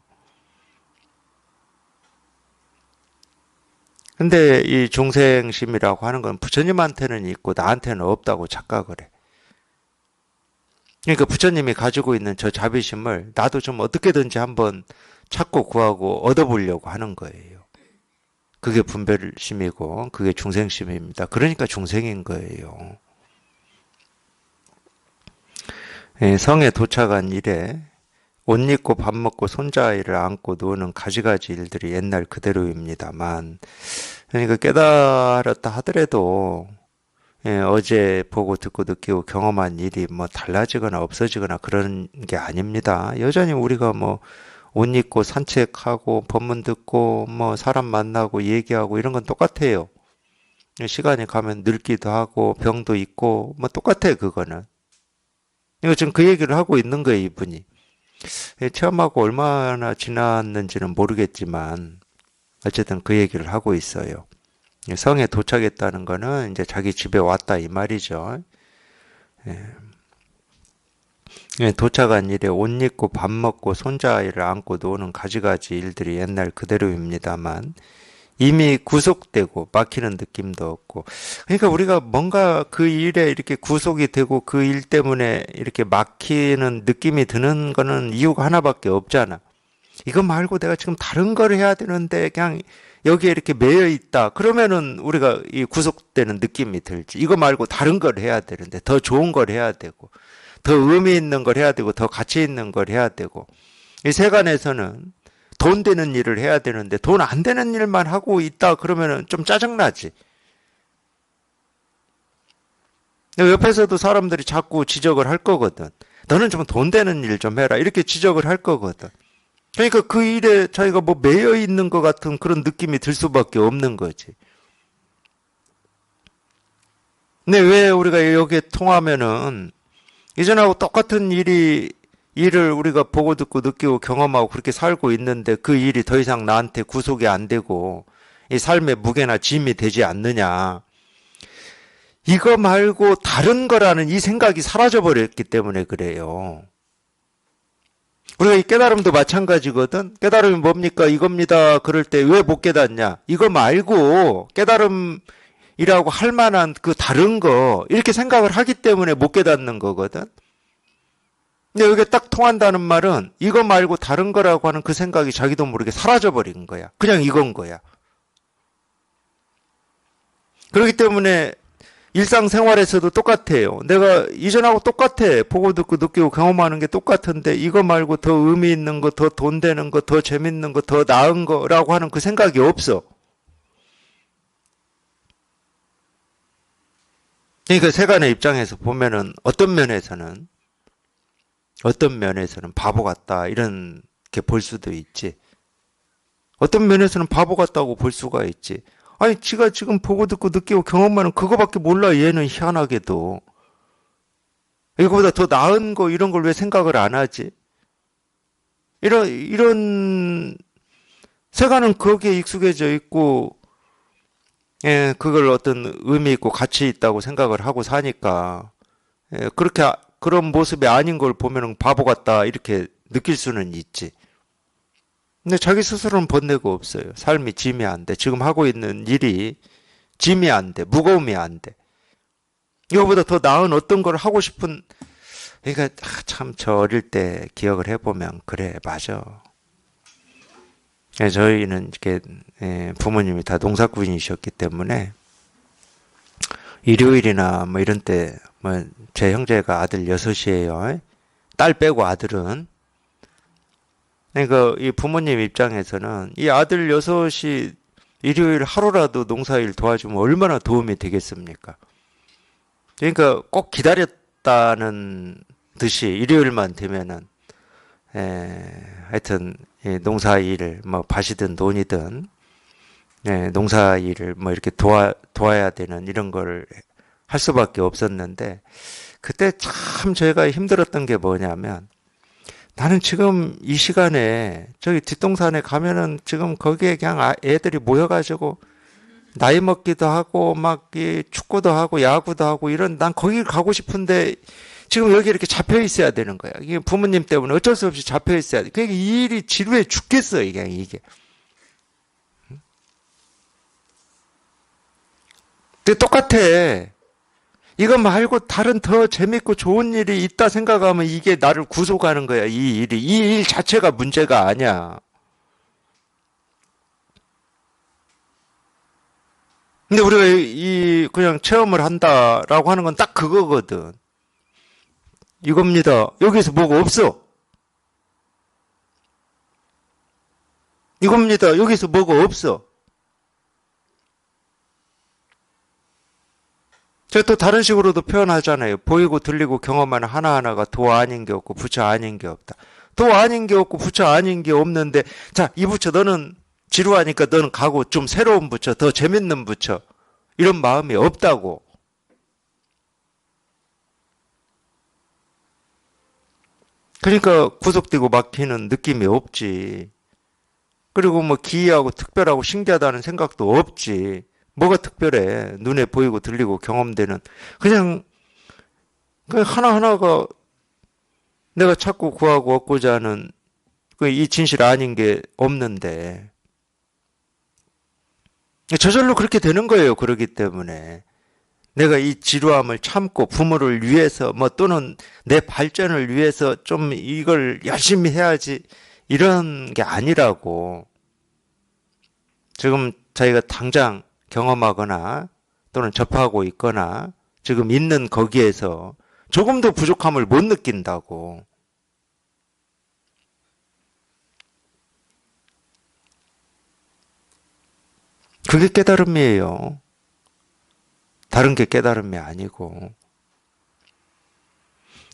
근데 이 중생심이라고 하는 건 부처님한테는 있고 나한테는 없다고 착각을 해. 그러니까 부처님이 가지고 있는 저 자비심을 나도 좀 어떻게든지 한번 찾고 구하고 얻어보려고 하는 거예요. 그게 분별심이고 그게 중생심입니다. 그러니까 중생인 거예요. 예, 성에 도착한 이래 옷 입고 밥 먹고 손자아이를 안고 노는 가지가지 일들이 옛날 그대로입니다만, 그러니까 깨달았다 하더라도 어제 보고 듣고 느끼고 경험한 일이 뭐 달라지거나 없어지거나 그런 게 아닙니다. 여전히 우리가 뭐 옷 입고 산책하고 법문 듣고 뭐 사람 만나고 얘기하고 이런 건 똑같아요. 시간이 가면 늙기도 하고 병도 있고 뭐 똑같아요, 그거는. 이거 지금 그 얘기를 하고 있는 거예요, 이분이. 체험하고 얼마나 지났는지는 모르겠지만 어쨌든 그 얘기를 하고 있어요. 성에 도착했다는 거는 이제 자기 집에 왔다 이 말이죠. 도착한 일에 옷 입고 밥 먹고 손자아이를 안고 노는 가지가지 일들이 옛날 그대로입니다만 이미 구속되고 막히는 느낌도 없고, 그러니까 우리가 뭔가 그 일에 이렇게 구속이 되고 그 일 때문에 이렇게 막히는 느낌이 드는 거는 이유가 하나밖에 없잖아. 이거 말고 내가 지금 다른 걸 해야 되는데 그냥 여기에 이렇게 매여 있다. 그러면은 우리가 이 구속되는 느낌이 들지. 이거 말고 다른 걸 해야 되는데 더 좋은 걸 해야 되고 더 의미 있는 걸 해야 되고 더 가치 있는 걸 해야 되고, 이 세간에서는 돈 되는 일을 해야 되는데 돈 안 되는 일만 하고 있다 그러면은 좀 짜증나지. 옆에서도 사람들이 자꾸 지적을 할 거거든. 너는 좀 돈 되는 일 좀 해라. 이렇게 지적을 할 거거든. 그러니까 그 일에 자기가 뭐 매여 있는 것 같은 그런 느낌이 들 수밖에 없는 거지. 근데 왜 우리가 여기에 통하면은 이전하고 똑같은 일을 우리가 보고 듣고 느끼고 경험하고 그렇게 살고 있는데 그 일이 더 이상 나한테 구속이 안 되고 이 삶의 무게나 짐이 되지 않느냐. 이거 말고 다른 거라는 이 생각이 사라져 버렸기 때문에 그래요. 우리가 이 깨달음도 마찬가지거든. 깨달음이 뭡니까? 이겁니다. 그럴 때 왜 못 깨닫냐? 이거 말고 깨달음이라고 할 만한 그 다른 거 이렇게 생각을 하기 때문에 못 깨닫는 거거든. 근데 여기 딱 통한다는 말은 이거 말고 다른 거라고 하는 그 생각이 자기도 모르게 사라져 버린 거야. 그냥 이건 거야. 그렇기 때문에 일상생활에서도 똑같아요. 내가 이전하고 똑같아. 보고 듣고 느끼고 경험하는 게 똑같은데 이거 말고 더 의미 있는 거, 더 돈 되는 거, 더 재밌는 거, 더 나은 거라고 하는 그 생각이 없어. 그러니까 세간의 입장에서 보면은 어떤 면에서는 바보 같다 이렇게 볼 수도 있지. 어떤 면에서는 바보 같다고 볼 수가 있지. 아니, 지가 지금 보고 듣고 느끼고 경험하는 그거밖에 몰라, 얘는 희한하게도. 이거보다 더 나은 거, 이런 걸 왜 생각을 안 하지? 이런, 세간은 거기에 익숙해져 있고, 예, 그걸 어떤 의미 있고 가치 있다고 생각을 하고 사니까, 예, 그런 모습이 아닌 걸 보면 바보 같다, 이렇게 느낄 수는 있지. 근데 자기 스스로는 번뇌가 없어요. 삶이 짐이 안 돼. 지금 하고 있는 일이 짐이 안 돼. 무거움이 안 돼. 이거보다 더 나은 어떤 걸 하고 싶은, 그러니까 참 저 어릴 때 기억을 해보면 그래, 맞아. 저희는 이렇게 부모님이 다 농사꾼이셨기 때문에 일요일이나 뭐 이런 때 뭐 제 형제가 아들 여섯이에요. 딸 빼고 아들은. 그러니까 이 부모님 입장에서는 이 아들 여섯이 일요일 하루라도 농사일 도와주면 얼마나 도움이 되겠습니까? 그러니까 꼭 기다렸다는 듯이 일요일만 되면은 하여튼 농사일 뭐 밭이든 논이든 농사일을 뭐 이렇게 도와야 되는 이런 걸 할 수밖에 없었는데, 그때 참 저희가 힘들었던 게 뭐냐면, 나는 지금 이 시간에 저기 뒷동산에 가면은 지금 거기에 그냥 애들이 모여가지고 나이 먹기도 하고 막 축구도 하고 야구도 하고 이런, 난 거기 가고 싶은데 지금 여기 이렇게 잡혀 있어야 되는 거야. 이게 부모님 때문에 어쩔 수 없이 잡혀 있어야 돼. 그러니까 이 일이 지루해 죽겠어, 이게. 근데 똑같아. 이거 말고 다른 더 재밌고 좋은 일이 있다 생각하면 이게 나를 구속하는 거야, 이 일이. 이 일 자체가 문제가 아니야. 근데 우리가 그냥 체험을 한다라고 하는 건 딱 그거거든. 이겁니다. 여기서 뭐가 없어. 이겁니다. 여기서 뭐가 없어. 제가 또 다른 식으로도 표현하잖아요. 보이고 들리고 경험하는 하나하나가 도 아닌 게 없고 부처 아닌 게 없다. 도 아닌 게 없고 부처 아닌 게 없는데, 자, 이 부처 너는 지루하니까 너는 가고 좀 새로운 부처, 더 재밌는 부처. 이런 마음이 없다고. 그러니까 구속되고 막히는 느낌이 없지. 그리고 뭐 기이하고 특별하고 신기하다는 생각도 없지. 뭐가 특별해? 눈에 보이고 들리고 경험되는 그냥 하나하나가 내가 찾고 구하고 얻고자 하는 이 진실 아닌 게 없는데 저절로 그렇게 되는 거예요. 그러기 때문에 내가 이 지루함을 참고 부모를 위해서 뭐 또는 내 발전을 위해서 좀 이걸 열심히 해야지 이런 게 아니라고. 지금 자기가 당장 경험하거나 또는 접하고 있거나 지금 있는 거기에서 조금도 부족함을 못 느낀다고. 그게 깨달음이에요. 다른 게 깨달음이 아니고.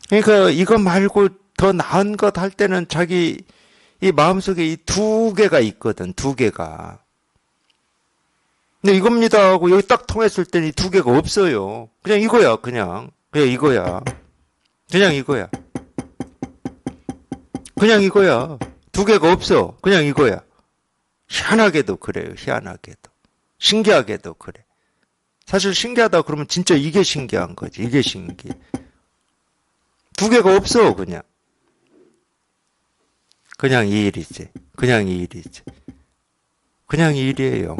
그러니까 이거 말고 더 나은 것 할 때는 자기 이 마음속에 이 두 개가 있거든. 두 개가. 근데 이겁니다 하고 여기 딱 통했을 때는 이 두 개가 없어요. 그냥 이거야. 그냥 이거야. 그냥 이거야. 그냥 이거야. 두 개가 없어. 그냥 이거야. 희한하게도 그래요. 희한하게도. 신기하게도 그래. 사실 신기하다 그러면 진짜 이게 신기한 거지. 이게 신기해. 두 개가 없어. 그냥 이 일이지. 그냥 이 일이지. 그냥 이 일이에요.